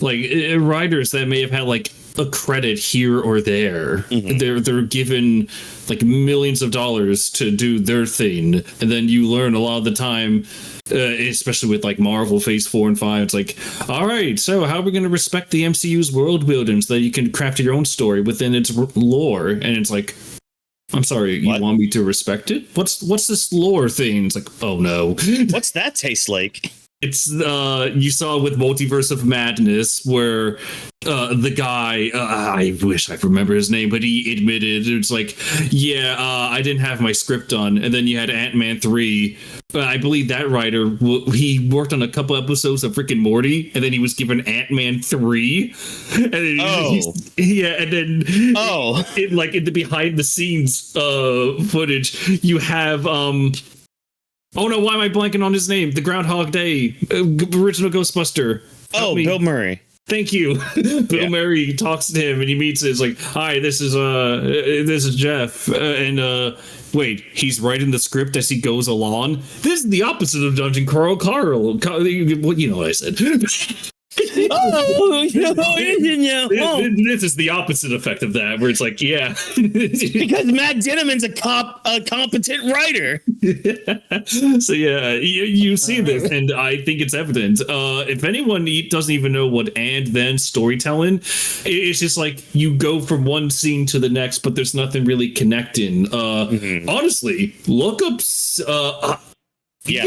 writers that may have had like a credit here or there, they're given like millions of dollars to do their thing, and then you learn a lot of the time, especially with like Marvel Phase 4 and 5, it's like, all right, so how are we going to respect the MCU's world building so that you can craft your own story within its lore? And it's like, I'm sorry, you want me to respect it? What's this lore thing? It's like, oh no. What's that taste like? It's you saw with Multiverse of Madness, where the guy, I wish I could remember his name, but he admitted, it's like, I didn't have my script done. And then you had Ant-Man 3. I believe that writer, he worked on a couple episodes of Rick and Morty, and then he was given Ant-Man 3. And then in the behind the scenes footage, you have oh no, why am I blanking on his name? The Groundhog Day original Ghostbuster. Bill Murray. Thank you. Bill Murray talks to him and he meets him. It's like, hi, this is Jeff. Wait, he's writing the script as he goes along? This is the opposite of Dungeon Crawl Carl. You know what I said. Oh, This is the opposite effect of that, where it's like, yeah. because Matt Dinniman's a competent writer. So yeah, you see this, and I think it's evident. If anyone doesn't even know what and then storytelling, it's just like you go from one scene to the next, but there's nothing really connecting. Honestly, look up.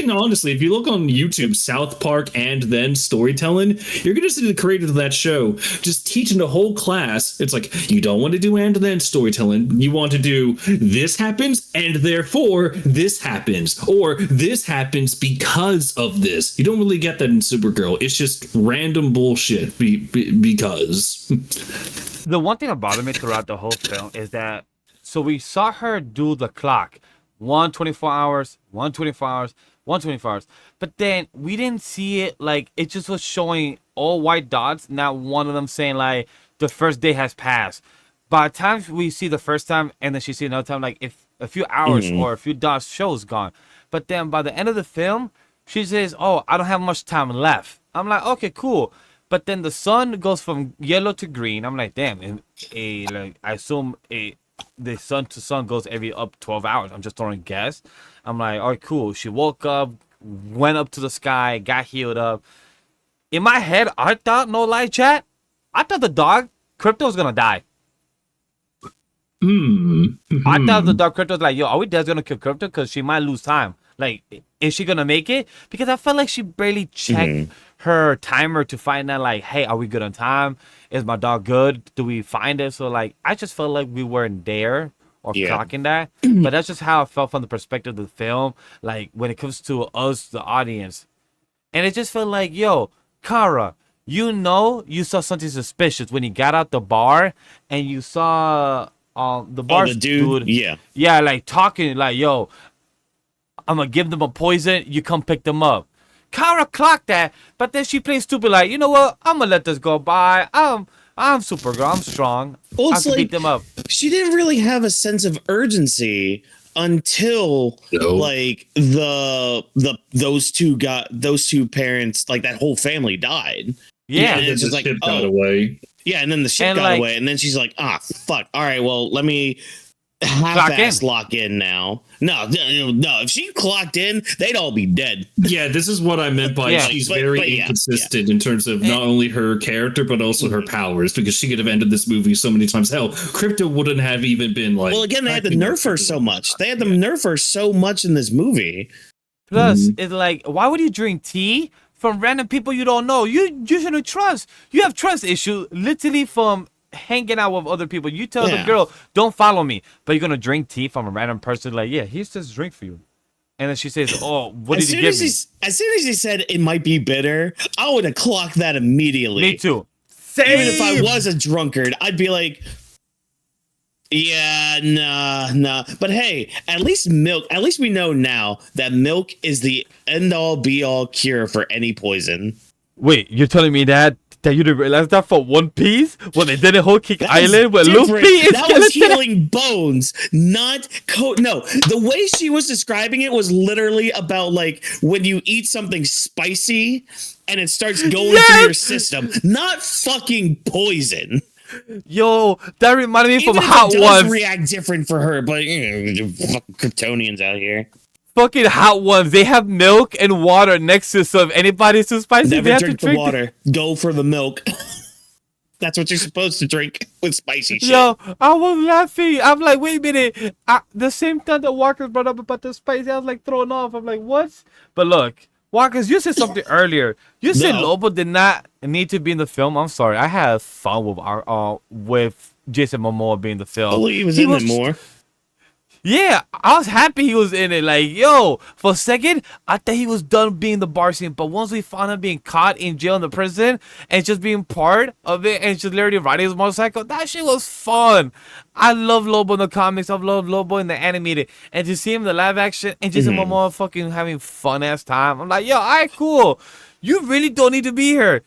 Honestly, if you look on YouTube, South Park and then storytelling, you're going to see the creators of that show just teaching the whole class. It's like, you don't want to do and then storytelling. You want to do this happens and therefore this happens, or this happens because of this. You don't really get that in Supergirl. It's just random bullshit because. The one thing that bothered me throughout the whole film is that, so we saw her do the clock. 124 hours, 124 hours, 124 hours. But then we didn't see it, like, it just was showing all white dots, not one of them saying, like, the first day has passed. By the time we see the first time and then she see another time, like, if a few hours or a few dots shows gone. But then by the end of the film, she says, oh, I don't have much time left. I'm like, okay, cool. But then the sun goes from yellow to green. I'm like, damn, like, I assume the sun to sun goes every up 12 hours. I'm just throwing guess. I'm like, all right, cool. She woke up, went up to the sky, got healed up. In my head, I thought, no lie, chat, I thought the dog, Crypto, was going to die. I thought the dog, Crypto, was like, yo, are we just going to kill Crypto? Because she might lose time. Like, is she going to make it? Because I felt like she barely checked her timer to find out, like, hey, are we good on time? Is my dog good? Do we find it? So, like, I just felt like we weren't there or clocking that. But that's just how I felt from the perspective of the film. Like, when it comes to us, the audience. And it just felt like, yo, Kara, you saw something suspicious when you got out the bar and you saw the bar dude. Yeah, like, talking, like, yo, I'm going to give them a poison. You come pick them up. Kara clocked that, but then she plays stupid, like, you know what? I'm going to let this go by. I'm Supergirl. I'm strong. Well, I can beat them up. She didn't really have a sense of urgency until like those two parents, like that whole family died. Yeah. And it's just like, got away. Yeah, and then the ship got away, and then she's like, fuck. All right, well, let me half-ass lock in now. No, if she clocked in, they'd all be dead. Yeah, this is what I meant by she's very inconsistent in terms of not only her character, but also her powers, because she could have ended this movie so many times. Hell, Crypto wouldn't have even been like... Well, again, they had to nerf her so much. They had to nerf her so much in this movie. Plus, it's like, why would you drink tea from random people you don't know? You shouldn't trust. You have trust issue literally from hanging out with other people. You tell the girl, don't follow me, but you're gonna drink tea from a random person. Like, yeah, here's this drink for you. And then she says, oh, what did he give me? As soon as he said it might be bitter, I would have clocked that immediately. Me too. Same. Even if I was a drunkard, I'd be like, yeah, nah. But hey, at least we know now that milk is the end-all be-all cure for any poison. Wait, you're telling me that you didn't realize that for One Piece when they did a whole Kick Island where Luffy is that was healing bones, not no. The way she was describing it was literally about like when you eat something spicy and it starts going through your system, not fucking poison. Yo, that reminded me Even from if Hot it does Ones. React different for her, but fucking Kryptonians out here. Fucking Hot Ones. They have milk and water next to, so if anybody's too spicy, Never they have drink to drink the water. Go for the milk. That's what you're supposed to drink with spicy shit. Yo, I was laughing. I'm like, wait a minute. The same time that Walker brought up about the spicy, I was like thrown off. I'm like, what? But look, Walkers, you said something earlier. You said Lobo did not need to be in the film. I'm sorry. I had fun with Jason Momoa being in the film. Oh, he was in it more. Yeah, I was happy he was in it. Like, yo, for a second, I thought he was done being the bar scene. But once we found him being caught in jail in the prison and just being part of it and just literally riding his motorcycle, that shit was fun. I love Lobo in the comics. I love Lobo in the animated. And to see him in the live action and Jason Momoa fucking having fun-ass time, I'm like, yo, all right, cool. You really don't need to be here.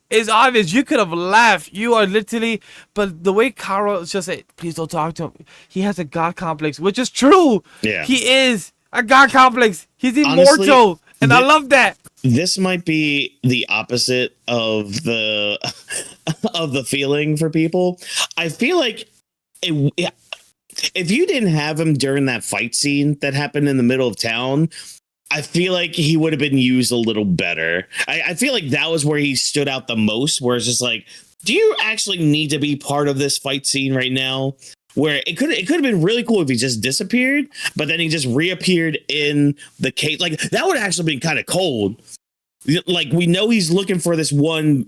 It's obvious. You could have laughed. You are literally... But the way Carl just said, please don't talk to him. He has a God complex, which is true. Yeah. He is a God complex. He's immortal. And I love that. This might be the opposite of the of the feeling for people. I feel like if you didn't have him during that fight scene that happened in the middle of town, I feel like he would have been used a little better. I feel like that was where he stood out the most, where it's just like, do you actually need to be part of this fight scene right now? Where it could have been really cool if he just disappeared, but then he just reappeared in the cage. Like, that would have actually been kind of cold. Like, we know he's looking for this one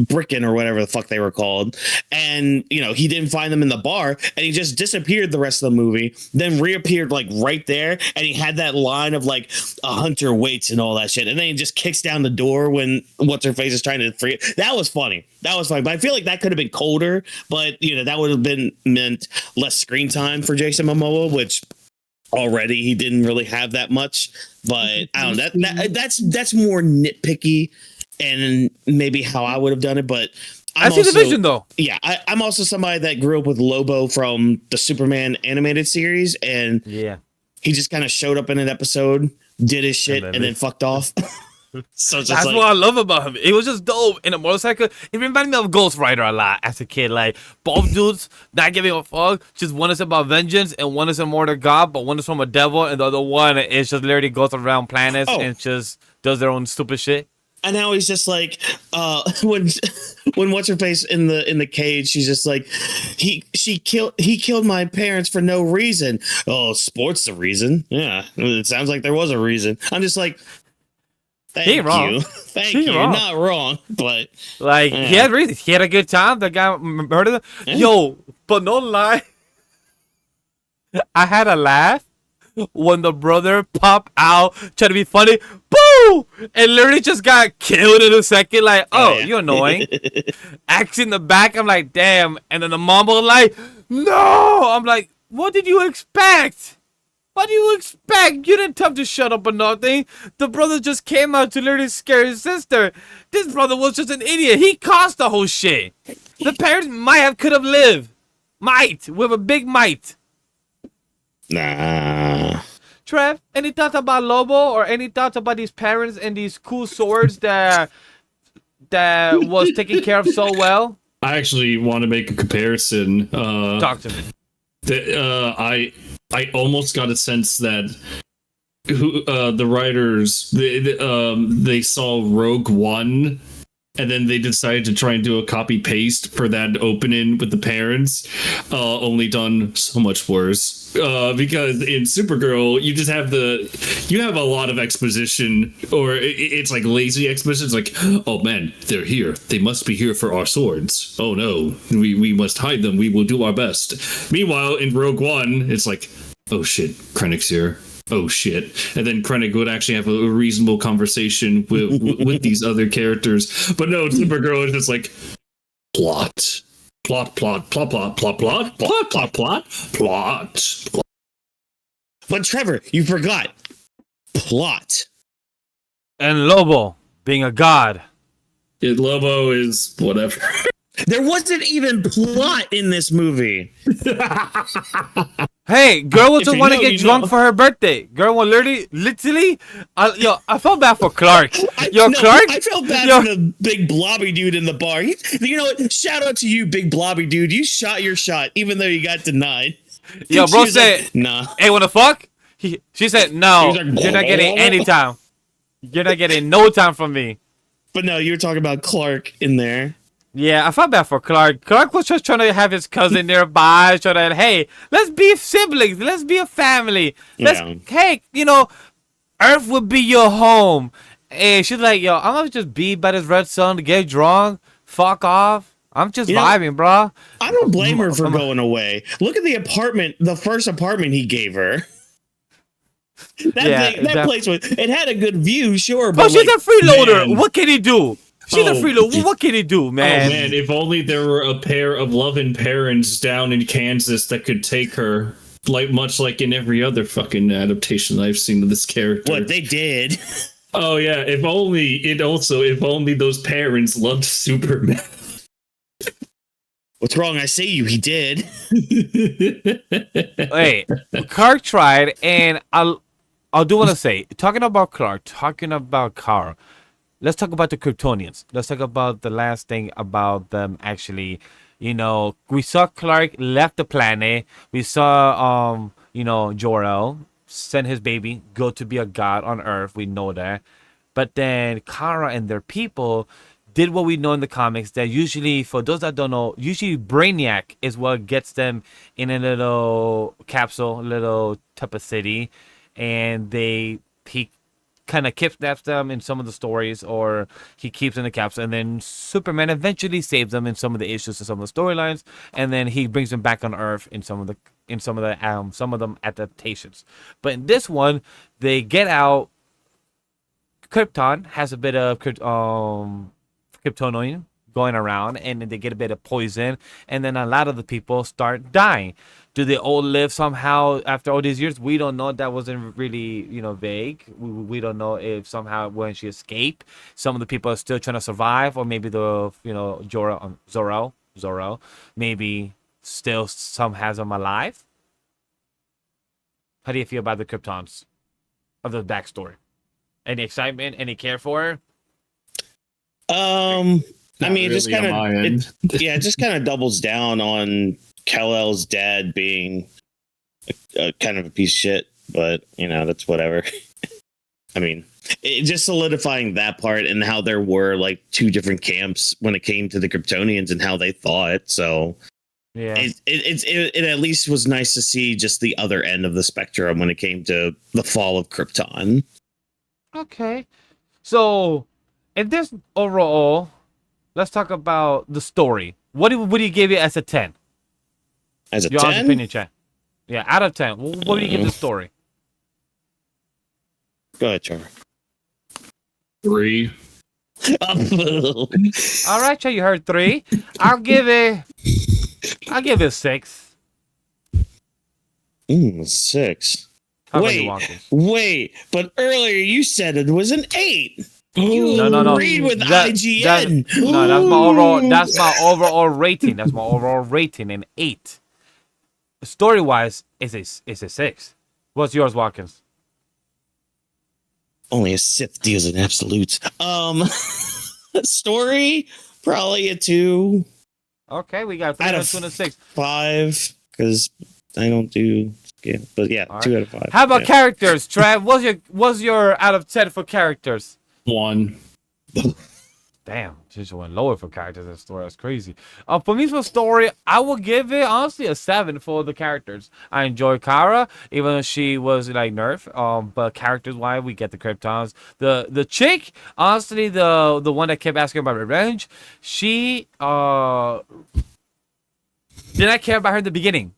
Bricken or whatever the fuck they were called, and he didn't find them in the bar, and he just disappeared the rest of the movie, then reappeared like right there, and he had that line of like, a hunter waits and all that shit, and then he just kicks down the door when what's her face is trying to free it. That was funny, but I feel like that could have been colder, but that would have been meant less screen time for Jason Momoa, which already he didn't really have that much. But I don't know, that's more nitpicky and maybe how I would have done it, but I see the vision though. Yeah, I'm also somebody that grew up with Lobo from the Superman animated series, and he just kind of showed up in an episode, did his shit, and then fucked off. So that's what I love about him. It was just dope in a motorcycle. It reminded me of Ghost Rider a lot as a kid. Like, both dudes not giving a fuck. Just one is about vengeance and one is more to God, but one is from a devil, and the other one is just literally goes around planets and just does their own stupid shit. And now he's just like, when what's her face in the cage, she's just like, he killed my parents for no reason. Oh, sports the reason. Yeah, it sounds like there was a reason. I'm just like, thank you. Thank you. You're not wrong, but like, he had reason. He had a good time. The guy murdered him. Yo, but no lie, I had a laugh when the brother popped out, trying to be funny, boo, and literally just got killed in a second. Like, you're annoying. Axe in the back, I'm like, damn. And then the mom was like, no. I'm like, what did you expect? What do you expect? You didn't tell him to shut up or nothing. The brother just came out to literally scare his sister. This brother was just an idiot. He caused the whole shit. The parents could have lived. With a big might. Nah. Trev, any thoughts about Lobo or any thoughts about these parents and these cool swords that was taken care of so well? I actually want to make a comparison. Talk to me. I almost got a sense that the writers they saw Rogue One, and then they decided to try and do a copy paste for that opening with the parents, only done so much worse. Because in Supergirl, you have a lot of exposition, or it's like lazy exposition. It's like, oh man, they're here. They must be here for our swords. Oh no, we must hide them. We will do our best. Meanwhile, in Rogue One, it's like, oh shit, Krennic's here. Oh shit. And then Krennic would actually have a reasonable conversation with these other characters. But no, Supergirl is just like, plot. But Trevor, you forgot. Plot. And Lobo being a god. Lobo is whatever. There wasn't even plot in this movie. Hey, girl was just want to get drunk for her birthday. Girl was literally, I felt bad for Clark. Clark? I felt bad for the big blobby dude in the bar. You know what? Shout out to you, big blobby dude. You shot your shot, even though you got denied. Yo, bro said, like, nah. Hey, what the fuck? She said, no, like, you're not getting any time. You're not getting no time from me. But no, you were talking about Clark in there. Yeah, I felt bad for Clark. Clark was just trying to have his cousin nearby, trying to, hey, let's be siblings. Let's be a family. Hey, Earth would be your home. And she's like, yo, I'm going to just be by this red sun to get drunk. Fuck off. I'm just vibing, bro. I don't blame her for going away. Look at the apartment, the first apartment he gave her. That place it had a good view, sure. But she's a freeloader. What can he do? She's a freeloader. What can he do, man? Oh, man, if only there were a pair of loving parents down in Kansas that could take her, much like in every other fucking adaptation I've seen of this character. What, they did? Oh, yeah, if only those parents loved Superman. What's wrong? I see you. He did. Hey, Clark tried, and a I do want to say, talking about Clark, talking about Kara, let's talk about the Kryptonians. Let's talk about the last thing about them actually. We saw Clark left the planet. We saw, Jor-El send his baby, go to be a god on Earth. We know that. But then Kara and their people did what we know in the comics, that usually, for those that don't know, usually Brainiac is what gets them in a little capsule, little type of city, and he kind of kidnaps them in some of the stories, or he keeps in the capsule, and then Superman eventually saves them in some of the issues of some of the storylines, and then he brings them back on Earth in some of them adaptations. But in this one, they get out. Krypton has a bit of Kryptonian going around, and then they get a bit of poison, and then a lot of the people start dying. Do they all live somehow after all these years? We don't know. That wasn't really, vague. We don't know if somehow when she escaped, some of the people are still trying to survive, or maybe the, Zoro, maybe still some has them alive. How do you feel about the Kryptons of the backstory? Any excitement? Any care for her? I mean, really just kind on my end. it just kind of doubles down on Kal-El's dad being a kind of a piece of shit, but that's whatever. I mean, it just solidifying that part, and how there were like two different camps when it came to the Kryptonians and how they thought. So yeah, it at least was nice to see just the other end of the spectrum when it came to the fall of Krypton. Okay, so in this overall, let's talk about the story. What do you give it as a 10? As a Your 10? honest opinion, Chad. Yeah, out of 10. What do you give the story? Go ahead, Trevor. 3. All right, Chad, you heard 3. I'll give it 6. 6. How about you, Watkins? Wait, but earlier you said it was an 8. You No. agreed with IGN. That's my overall rating. That's my overall rating, an 8. Story wise, it's a 6. What's yours, Watkins? Only a Sith deals in absolutes. Story probably a 2. Okay, we got 3 out of 2 and a 6. 5, because I don't do. Yeah, but yeah, right. 2 out of 5. How about characters, Trav? What's your out of 10 for characters? 1. Damn, just went lower for characters in the story. That's crazy. For me, for story, I will give it honestly a 7 for the characters. I enjoy Kara, even though she was like nerf. But characters wise, we get the Kryptons. The chick, honestly, the one that kept asking about revenge, she did not care about her in the beginning.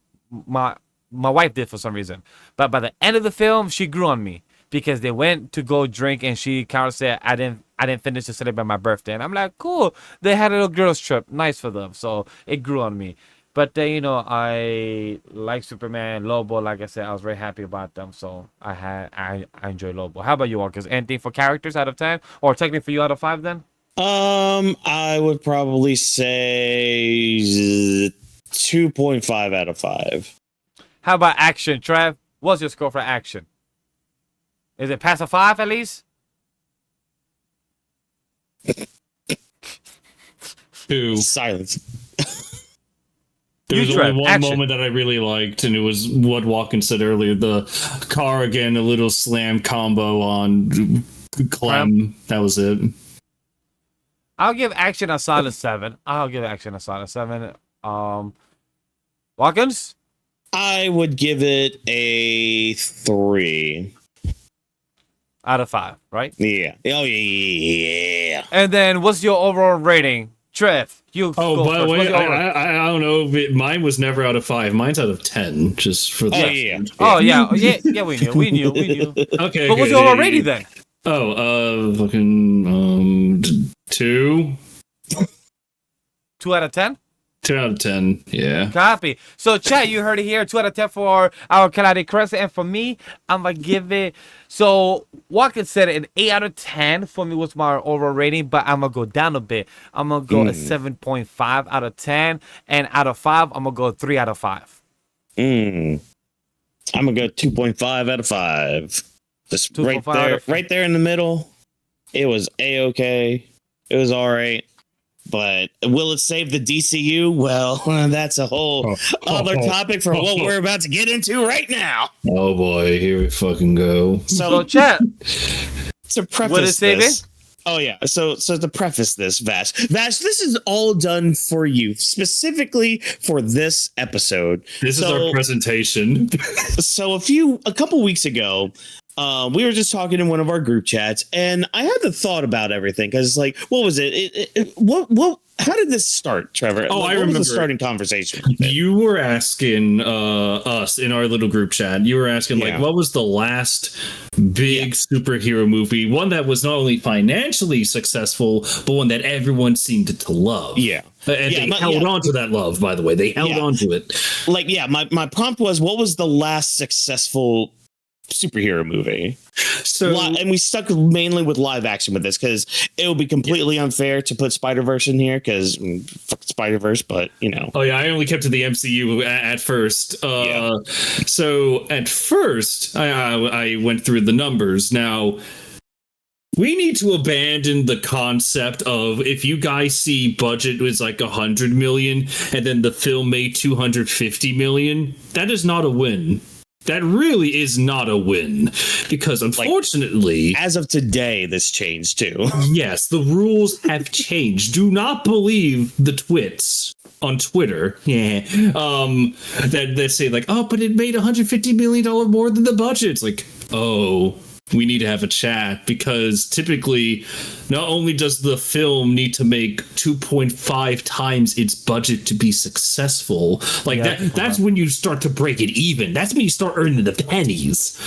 My wife did for some reason, but by the end of the film, she grew on me. Because they went to go drink, and Kara said, I didn't finish to celebrate my birthday. And I'm like, cool. They had a little girls trip. Nice for them. So it grew on me. But I like Superman, Lobo. Like I said, I was very happy about them. So I enjoy Lobo. How about you, Marcus? Anything for characters out of 10? Or technically for you out of 5 then? I would probably say 2.5 out of 5. How about action, Trev? What's your score for action? Is it past a 5 at least? 2. Silence. There was only one moment that I really liked, and it was what Watkins said earlier. The car again, a little slam combo on Clem. That was it. I'll give action a solid 7. Watkins? I would give it a 3. Out of 5, right? Yeah. Oh, yeah. And then what's your overall rating? Trev, you go by the first. way, I don't know if mine was never out of 5. Mine's out of 10, just for that. Yeah, we knew. Okay. But what's your overall rating then? Fucking 2. 2 out of 10? 2 out of 10, yeah. Copy. So, chat, you heard it here. 2 out of 10 for our Kaladi Crescent. And for me, I'm going to give it... So, Watkins said an 8 out of 10 for me was my overall rating, but I'm going to go down a bit. I'm going to go a 7.5 out of 10. And out of 5, I'm going to go 3 out of 5. I'm going to go 2.5 out of 5. Just 2.5 right there in the middle. It was A-okay. It was all right. But will it save the DCU? Well, that's a whole other topic for what we're about to get into right now. Oh boy, here we fucking go. So chat. To preface Will it save this, it? oh yeah. So to preface this, Vash, this is all done for you, specifically for this episode. This is our presentation. So a couple weeks ago, we were just talking in one of our group chats, and I had the thought about everything because, like, what was it? What? How did this start, Trevor? Oh, like, I remember what was the starting conversation. You were asking us in our little group chat. You were asking Yeah. like, what was the last big superhero movie? One that was not only financially successful, but one that everyone seemed to love. Yeah. And they held on to that love, by the way. They held on to it. Like, yeah, my prompt was, what was the last successful superhero movie? So, and we stuck mainly with live action with this because it would be completely unfair to put Spider-Verse in here because fuck Spider-Verse, but you know. Oh yeah, I only kept to the MCU at first. So at first, I went through the numbers. Now, we need to abandon the concept of if you guys see budget was like 100 million and then the film made 250 million, that is not a win. That really is not a win because unfortunately, as of today, this changed too. Yes, the rules have changed. Do not believe the twits on Twitter. Yeah. That say like, oh, but it made $150 million more than the budget. It's like, oh, we need to have a chat because typically not only does the film need to make 2.5 times its budget to be successful, like that's when you start to break it even. That's when you start earning the pennies.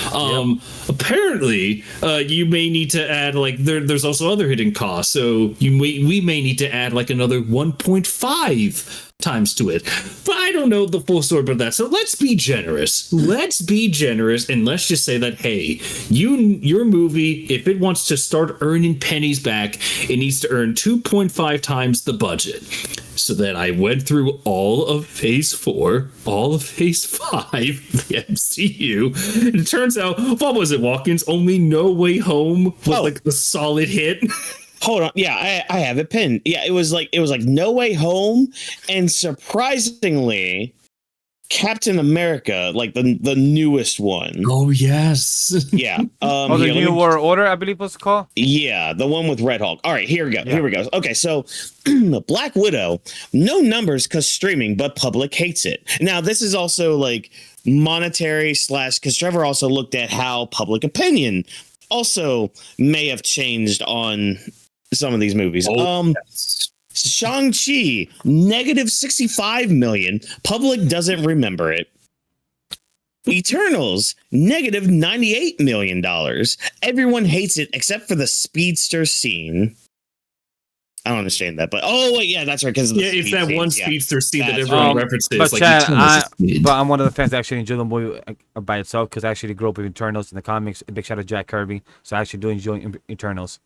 Apparently, you may need to add like there's also other hidden costs. So we may need to add like another 1.5 times to it. But I don't know the full story about that. So let's be generous. Let's be generous and let's just say that, hey, your movie, if it wants to start earning pennies back, it needs to earn 2.5 times the budget. So then I went through all of phase 4, all of phase 5, the MCU. And it turns out, what was it, Watkins? Only No Way Home was like the solid hit. Hold on. Yeah, I have it pinned. Yeah, it was like No Way Home and surprisingly Captain America, like the newest one. Oh yes. Yeah. The New World Order, I believe was called. Yeah, the one with Red Hulk. All right, here we go. Yeah. Here we go. Okay, so Black Widow, no numbers because streaming, but public hates it. Now, this is also like monetary / because Trevor also looked at how public opinion also may have changed on some of these movies. Yes. Shang-Chi, negative 65 million. Public doesn't remember it. Eternals, negative $98 million. Everyone hates it except for the speedster scene. I don't understand that, but oh wait, yeah, that's right. Because it's that one speedster scene that everyone references. But like, Chad, I'm one of the fans that actually enjoy the movie by itself because I actually grew up with Eternals in the comics. A big shout out to Jack Kirby, so I actually do enjoy Eternals.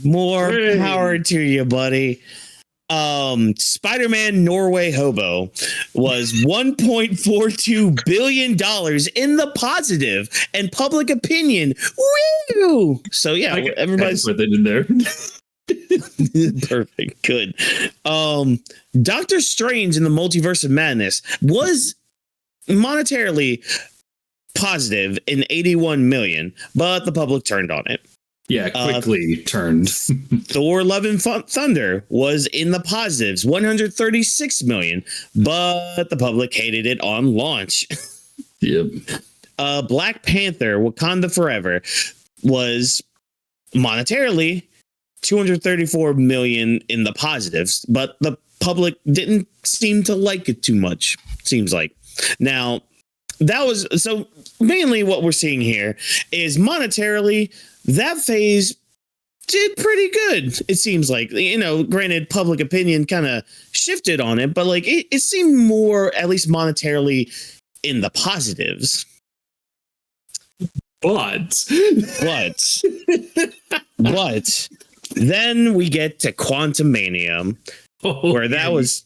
More power to you, buddy. Spider-Man Norway Hobo was $1.42 billion in the positive and public opinion. Woo! So yeah, everybody's put that in there. Perfect. Good. Doctor Strange in the Multiverse of Madness was monetarily positive in 81 million, but the public turned on it. Yeah, quickly turned. Thor Love and Thunder was in the positives, 136 million, but the public hated it on launch. Yep. Black Panther Wakanda Forever was monetarily 234 million in the positives, but the public didn't seem to like it too much, seems like. Now, that was so mainly what we're seeing here is monetarily that phase did pretty good. It seems like, you know, granted, public opinion kind of shifted on it, but like it seemed more, at least monetarily, in the positives. But then we get to Quantumania, where that was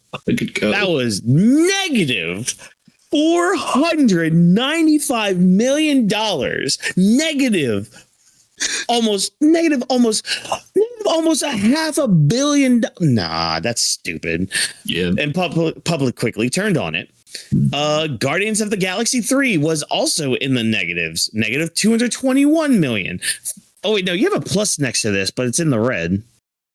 negative $495 million. Negative almost negative, almost a $500 million. Nah, that's stupid. Yeah. And public quickly turned on it. Guardians of the Galaxy 3 was also in the negatives, negative 221 million. Oh wait, no, you have a plus next to this, but it's in the red.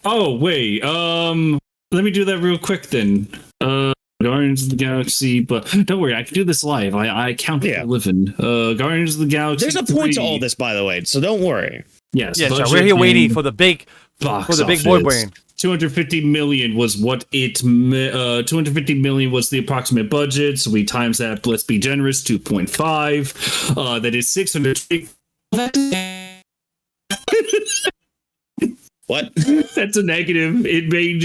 Oh wait, let me do that real quick then. Guardians of the Galaxy, but don't worry, I can do this live. I count for a living. Guardians of the Galaxy. There's a point to all this, by the way, so don't worry. Yes, yeah, so we're here waiting for the big boy brain. 250 million was what it 250 million was the approximate budget, so we times that, let's be generous, 2.5. That is 600. What? That's a negative. It made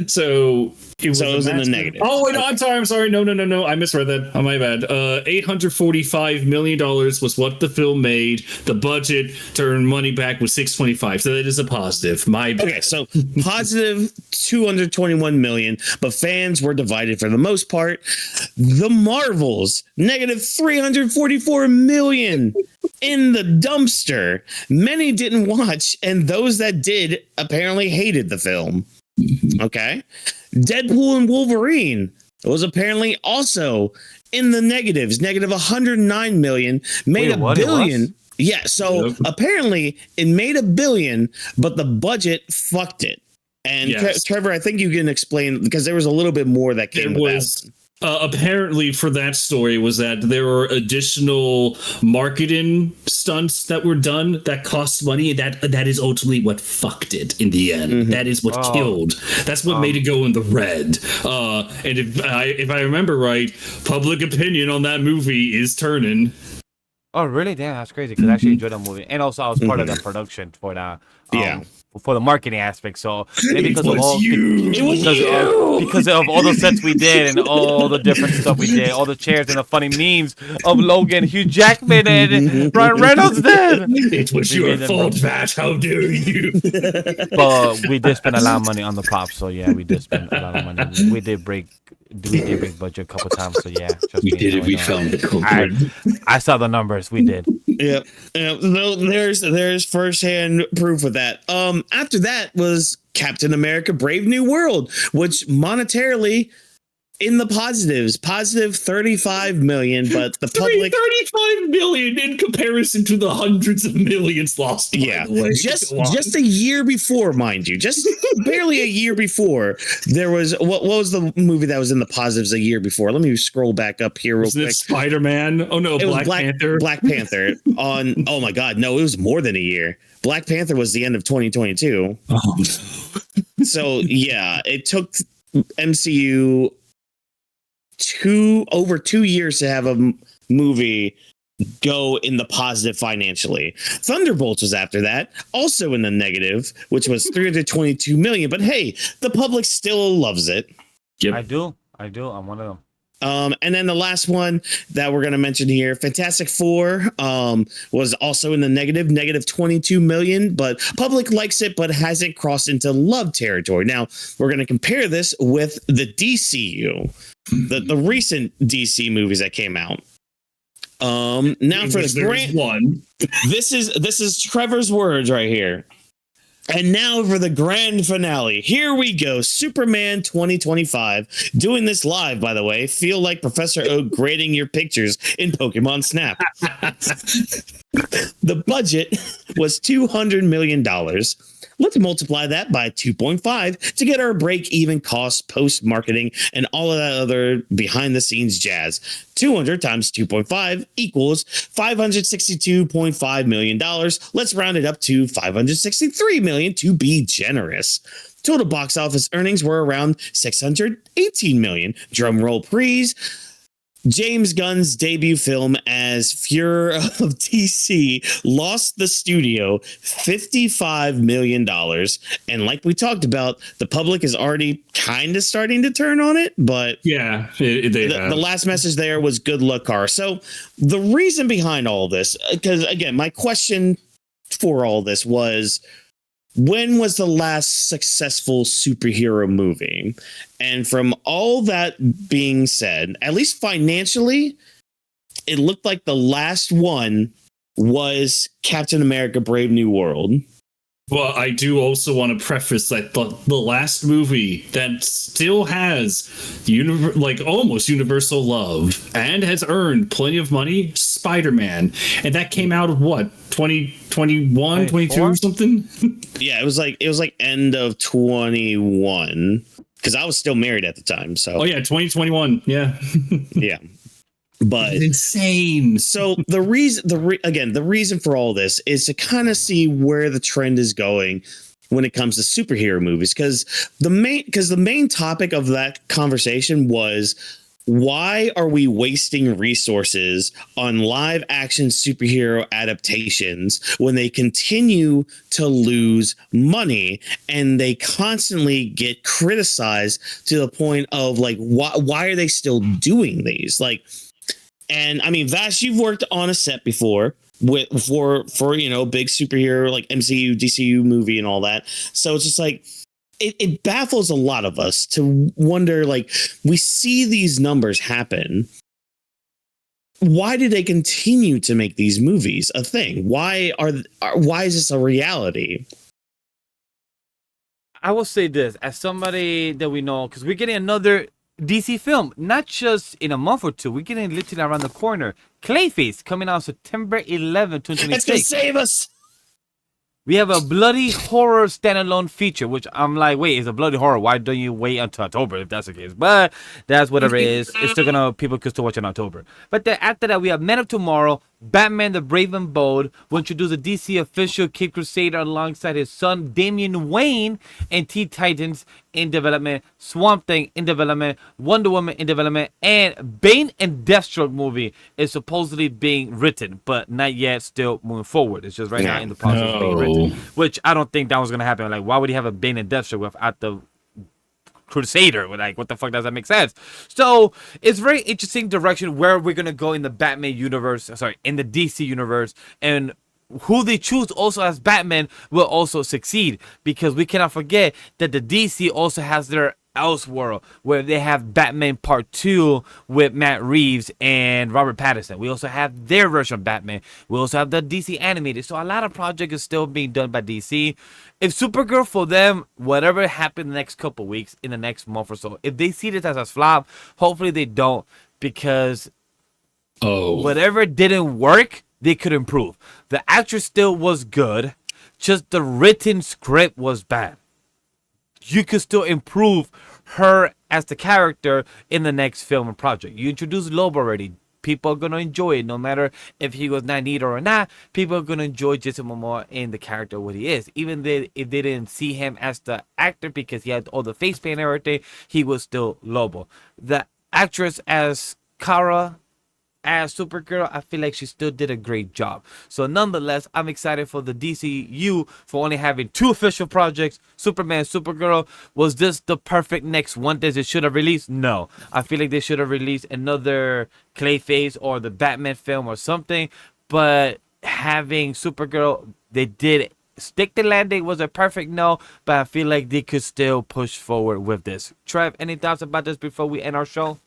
so it was in the negative. Oh wait, no, I'm sorry. No. I misread that. Oh, my bad. $845 million was what the film made. The budget to earn money back was 625. So that is a positive. My bad. Okay, so positive 221 million, but fans were divided for the most part. The Marvels, negative 344 million in the dumpster. Many didn't watch, and those that did apparently hated the film. Okay. Deadpool and Wolverine was apparently also in the negatives, negative 109 million, made $1 billion. Yeah, so apparently it made $1 billion, but the budget fucked it. And Trevor, I think you can explain, because there was a little bit more that came with that. Apparently for that story was that there were additional marketing stunts that were done that cost money, and that is ultimately what fucked it in the end. Mm-hmm. That is what killed. That's what made it go in the red. And if I remember right, public opinion on that movie is turning. Oh, really? Damn, that's crazy, because I actually enjoyed that movie. And also I was part of the production for that. For the marketing aspect, so maybe because of all because of all the sets we did and all the different stuff we did, all the chairs and the funny memes of Logan, Hugh Jackman, and Ryan Reynolds did. It was your fault, Matt. How dare you? But we did spend a lot of money on the props, so yeah, we did spend a lot of money. We did break budget a couple times, so yeah. We did it. We found the culprit. I saw the numbers. We did. Yep. No, there's firsthand proof of that. After that was Captain America: Brave New World, which monetarily in the positives, positive 35 million, but the public 35 million in comparison to the hundreds of millions lost. Yeah, just a year before, mind you, just barely a year before, there was what was the movie that was in the positives a year before? Let me scroll back up here real quick. Spider-Man? Oh no, Black Panther. Black Panther on. Oh my God, no, it was more than a year. Black Panther was the end of 2022. Oh. So yeah, it took MCU over 2 years to have a movie go in the positive financially. Thunderbolts was after that, also in the negative, which was 322 million. But hey, the public still loves it. Yep. I do. I'm one of them. And then the last one that we're going to mention here, Fantastic Four, was also in the negative 22 million, but public likes it, but hasn't crossed into love territory. Now we're going to compare this with the DCU, the recent DC movies that came out. Now for the grand one, this is Trevor's words right here. And now for the grand finale. Here we go. Superman 2025. Doing this live, by the way. Feel like Professor Oak grading your pictures in Pokemon Snap. The budget was $200 million. Let's multiply that by 2.5 to get our break-even cost post-marketing and all of that other behind-the-scenes jazz. 200 times 2.5 equals $562.5 million. Let's round it up to $563 million to be generous. Total box office earnings were around $618 million. Drum roll, please. James Gunn's debut film as Fuhrer of DC lost the studio $55 million. And like we talked about, the public is already kind of starting to turn on it. But yeah, the last message there was good luck, car. So the reason behind all this, because again, my question for all this was, when was the last successful superhero movie? And from all that being said, at least financially, it looked like the last one was Captain America Brave New World. Well, I do also want to preface that the last movie that still has almost universal love and has earned plenty of money, Spider-Man. And that came out of what? 2021, 22 or something? Yeah, it was like end of 21 because I was still married at the time. So oh yeah, 2021. Yeah. Yeah. But it's insane. So the reason for all this is to kind of see where the trend is going when it comes to superhero movies, because the main topic of that conversation was, why are we wasting resources on live action superhero adaptations when they continue to lose money and they constantly get criticized to the point of like, why are they still doing these? Like, and I mean, Vash, you've worked on a set before for big superhero like MCU, DCU movie and all that. So it's just like it baffles a lot of us to wonder, like, we see these numbers happen. Why do they continue to make these movies a thing? Why is this a reality? I will say this as somebody that we know, because we're getting another DC film, not just in a month or two. We're getting literally around the corner. Clayface coming out September 11, 2026. It's gonna save us. We have a bloody horror standalone feature, which I'm like, wait, it's a bloody horror. Why don't you wait until October if that's the case? But that's whatever it is. It's still gonna, people could still watch in October. But then after that, we have Man of Tomorrow, Batman the Brave and Bold, will introduce a DC official Cape Crusader alongside his son Damian Wayne, and Teen Titans in development, Swamp Thing in development, Wonder Woman in development, and Bane and Deathstroke movie is supposedly being written, but not yet, still moving forward. It's just right now in the process of being written, which I don't think that was going to happen. Like, why would he have a Bane and Deathstroke without the Crusader? Like, what the fuck does that make sense? So it's very interesting direction where we're gonna go in the Batman universe, in the DC universe, and who they choose also as Batman will also succeed, because we cannot forget that the DC also has their Elseworld, where they have Batman Part 2 with Matt Reeves and Robert Pattinson. We also have their version of Batman. We also have the DC animated. So a lot of projects is still being done by DC. If Supergirl, for them, whatever happened the next couple weeks, in the next month or so, if they see this as a flop, hopefully they don't, because whatever didn't work, they could improve. The actress still was good, just the written script was bad. You could still improve her as the character in the next film or project. You introduced Lobo already. People are going to enjoy it. No matter if he was Magneto or not, people are going to enjoy Jason Momoa in the character what he is. Even if they didn't see him as the actor because he had all the face paint and everything, he was still Lobo. The actress as Kara, as Supergirl, I feel like she still did a great job. So nonetheless, I'm excited for the DCU for only having 2 official projects, Superman, Supergirl. Was this the perfect next one that they should have released? No. I feel like they should have released another Clayface or the Batman film or something. But having Supergirl, they did stick the landing. Was a perfect no, but I feel like they could still push forward with this. Trev, any thoughts about this before we end our show?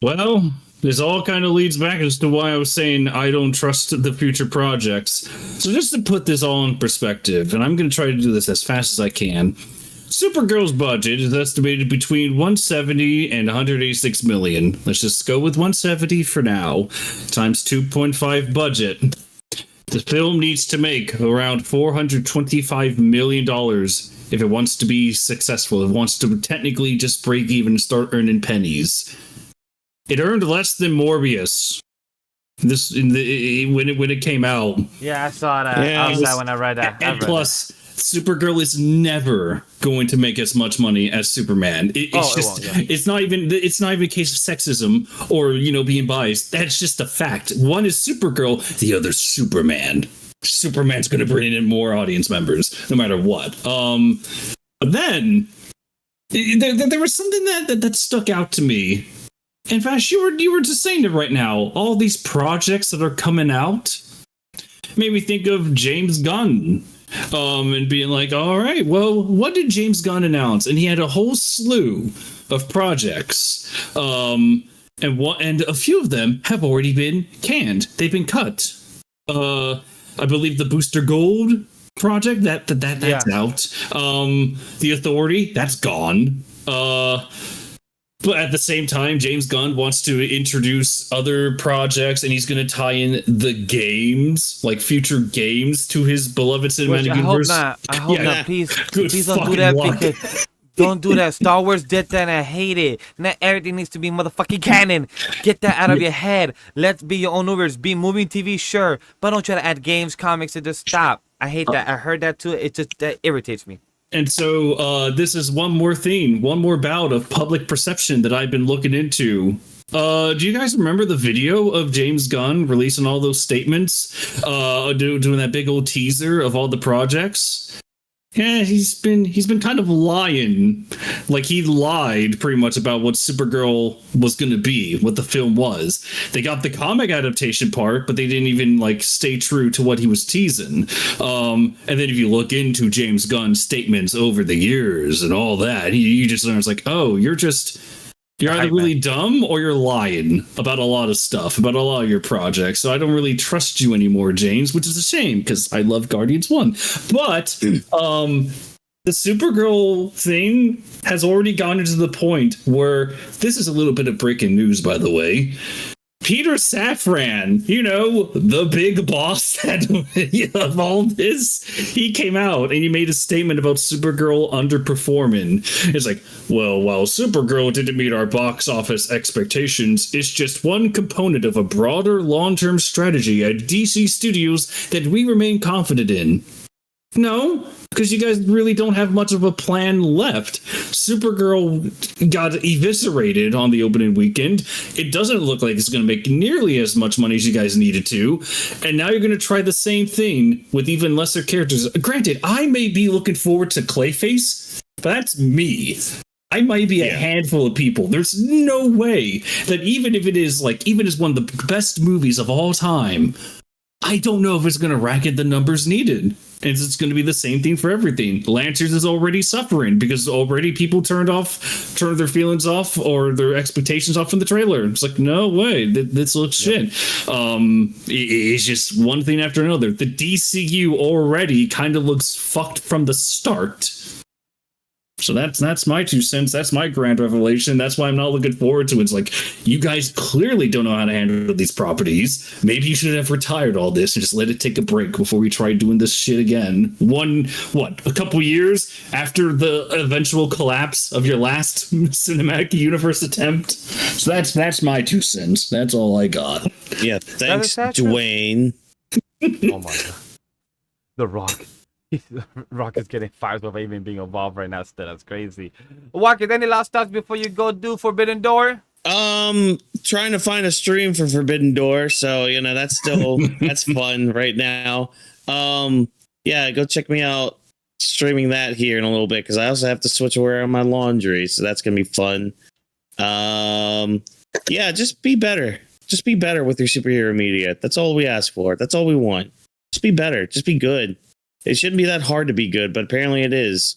Well, this all kind of leads back as to why I was saying I don't trust the future projects. So just to put this all in perspective, and I'm going to try to do this as fast as I can. Supergirl's budget is estimated between 170 and 186 million. Let's just go with 170 for now, times 2.5 budget. The film needs to make around $425 million if it wants to be successful. If it wants to technically just break even and start earning pennies. It earned less than Morbius. When it came out. Yeah, I saw that. Yeah, I was sad when I read that. And plus, Supergirl is never going to make as much money as Superman. It's not even a case of sexism or being biased. That's just a fact. One is Supergirl, the other's Superman. Superman's going to bring in more audience members, no matter what. But then there was something that stuck out to me. In fact, you were just saying it right now. All these projects that are coming out made me think of James Gunn. And being like, all right, well, what did James Gunn announce? And he had a whole slew of projects. And a few of them have already been canned. They've been cut. I believe the Booster Gold project that's out. The Authority, that's gone. But at the same time, James Gunn wants to introduce other projects, and he's going to tie in the games, like future games, to his beloved cinematic universe. I hope not. Please don't do fucking that luck. because don't do that. Star Wars did that, and I hate it. Not everything needs to be motherfucking canon. Get that out of your head. Let's be your own universe. Be movie, TV, sure, but don't try to add games, comics, and just stop. I hate that. I heard that too. It just that irritates me. And so this is one more thing, one more bout of public perception that I've been looking into. Do you guys remember the video of James Gunn releasing all those statements, doing that big old teaser of all the projects? Yeah, he's been kind of lying. Like, he lied pretty much about what Supergirl was going to be, what the film was. They got the comic adaptation part, but they didn't even like stay true to what he was teasing. And then if you look into James Gunn's statements over the years and all that, you just learn it's like, oh, you're either really dumb or you're lying about a lot of stuff, about a lot of your projects. So I don't really trust you anymore, James, which is a shame because I love Guardians 1. But the Supergirl thing has already gone into the point where this is a little bit of breaking news, by the way. Peter Safran, the big boss of all this, he came out and he made a statement about Supergirl underperforming. It's like, well, while Supergirl didn't meet our box office expectations, it's just one component of a broader long-term strategy at DC Studios that we remain confident in. No, because you guys really don't have much of a plan left. Supergirl got eviscerated on the opening weekend. It doesn't look like it's going to make nearly as much money as you guys needed to. And now you're going to try the same thing with even lesser characters. Granted, I may be looking forward to Clayface, but that's me. I might be a handful of people. There's no way that even if it is even as one of the best movies of all time, I don't know if it's going to racket the numbers needed. It's going to be the same thing for everything. Lancers is already suffering because already people turned their feelings off or their expectations off from the trailer. It's like, no way, this looks shit. It's just one thing after another. The DCU already kind of looks fucked from the start. So that's my 2 cents. That's my grand revelation. That's why I'm not looking forward to it. It's like, you guys clearly don't know how to handle these properties. Maybe you should have retired all this and just let it take a break before we try doing this shit again. A couple years after the eventual collapse of your last cinematic universe attempt. So that's my 2 cents. That's all I got. Yeah, thanks, Dwayne. Oh my god. The Rock. Rock is getting fired without even being involved right now. Still, that's crazy. Walker, any last thoughts before you go do Forbidden Door? Trying to find a stream for Forbidden Door, so that's still that's fun right now. Yeah, go check me out streaming that here in a little bit because I also have to switch around my laundry, so that's gonna be fun. Yeah, just be better. Just be better with your superhero media. That's all we ask for. That's all we want. Just be better. Just be good. It shouldn't be that hard to be good, but apparently it is.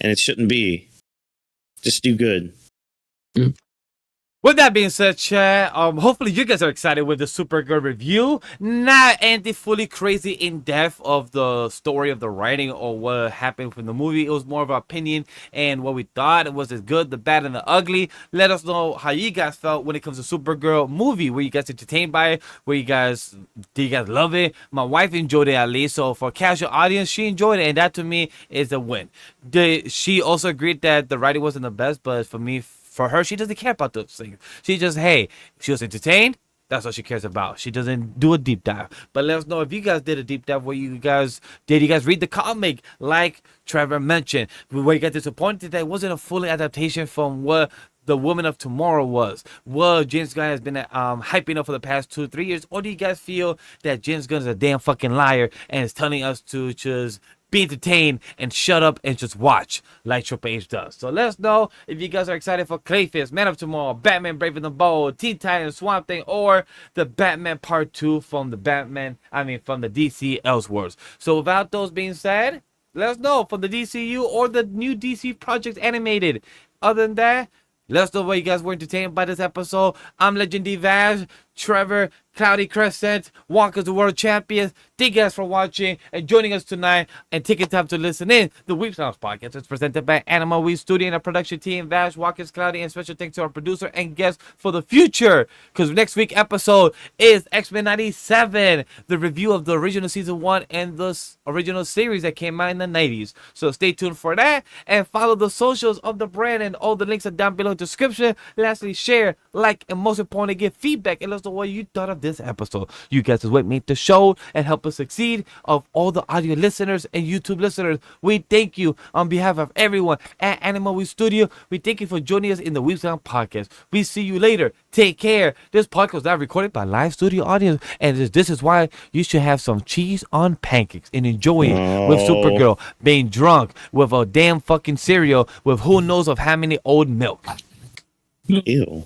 And it shouldn't be. Just do good. With that being said, chat, hopefully you guys are excited with the Supergirl review. Not anything fully crazy in depth of the story of the writing or what happened from the movie. It was more of our opinion and what we thought. It was the good, the bad, and the ugly. Let us know how you guys felt when it comes to Supergirl movie. Were you guys entertained by it? Did you guys love it? My wife enjoyed it at least. So for a casual audience, she enjoyed it, and that to me is a win. She also agreed that the writing wasn't the best, but for her, she doesn't care about those things. She just, she was entertained. That's what she cares about. She doesn't do a deep dive. But let us know if you guys did a deep dive. Did you guys read the comic like Trevor mentioned? Where you got disappointed that it wasn't a full adaptation from what the Woman of Tomorrow was? What James Gunn has been hyping up for the past 2-3 years? Or do you guys feel that James Gunn is a damn fucking liar and is telling us to just be entertained and shut up and just watch like Triple H does? So let us know if you guys are excited for Clayface, Man of Tomorrow, Batman Brave and the Bold, Teen Titans, Swamp Thing, or the Batman Part 2 from the DC Elseworlds. So without those being said, let us know from the DCU or the new DC projects animated. Other than that, let us know what you guys were entertained by this episode. I'm Legend D Vash. Trevor, Cloudy Crescent, Walker's the World Champion. Thank you guys for watching and joining us tonight and taking time to listen in. The Weebs Lounge podcast is presented by AniMa W3 Studio and our production team, Vash, Walker's, Cloudy, and special thanks to our producer and guest for the future. Because next week's episode is X-Men 97, the review of the original season 1 and the original series that came out in the 90s. So stay tuned for that and follow the socials of the brand, and all the links are down below in the description. Lastly, share, like, and most importantly, give feedback and let us know what you thought of this episode. You guys is what made the show and help us succeed. Of all the audio listeners and YouTube listeners, we thank you on behalf of everyone at AniMa W3 Studio. We thank you for joining us in the Weebs Lounge podcast. We see you later. Take care. This podcast was now recorded by live studio audience, and this is why you should have some cheese on pancakes and enjoy it with Supergirl, being drunk with a damn fucking cereal with who knows of how many old milk. Ew.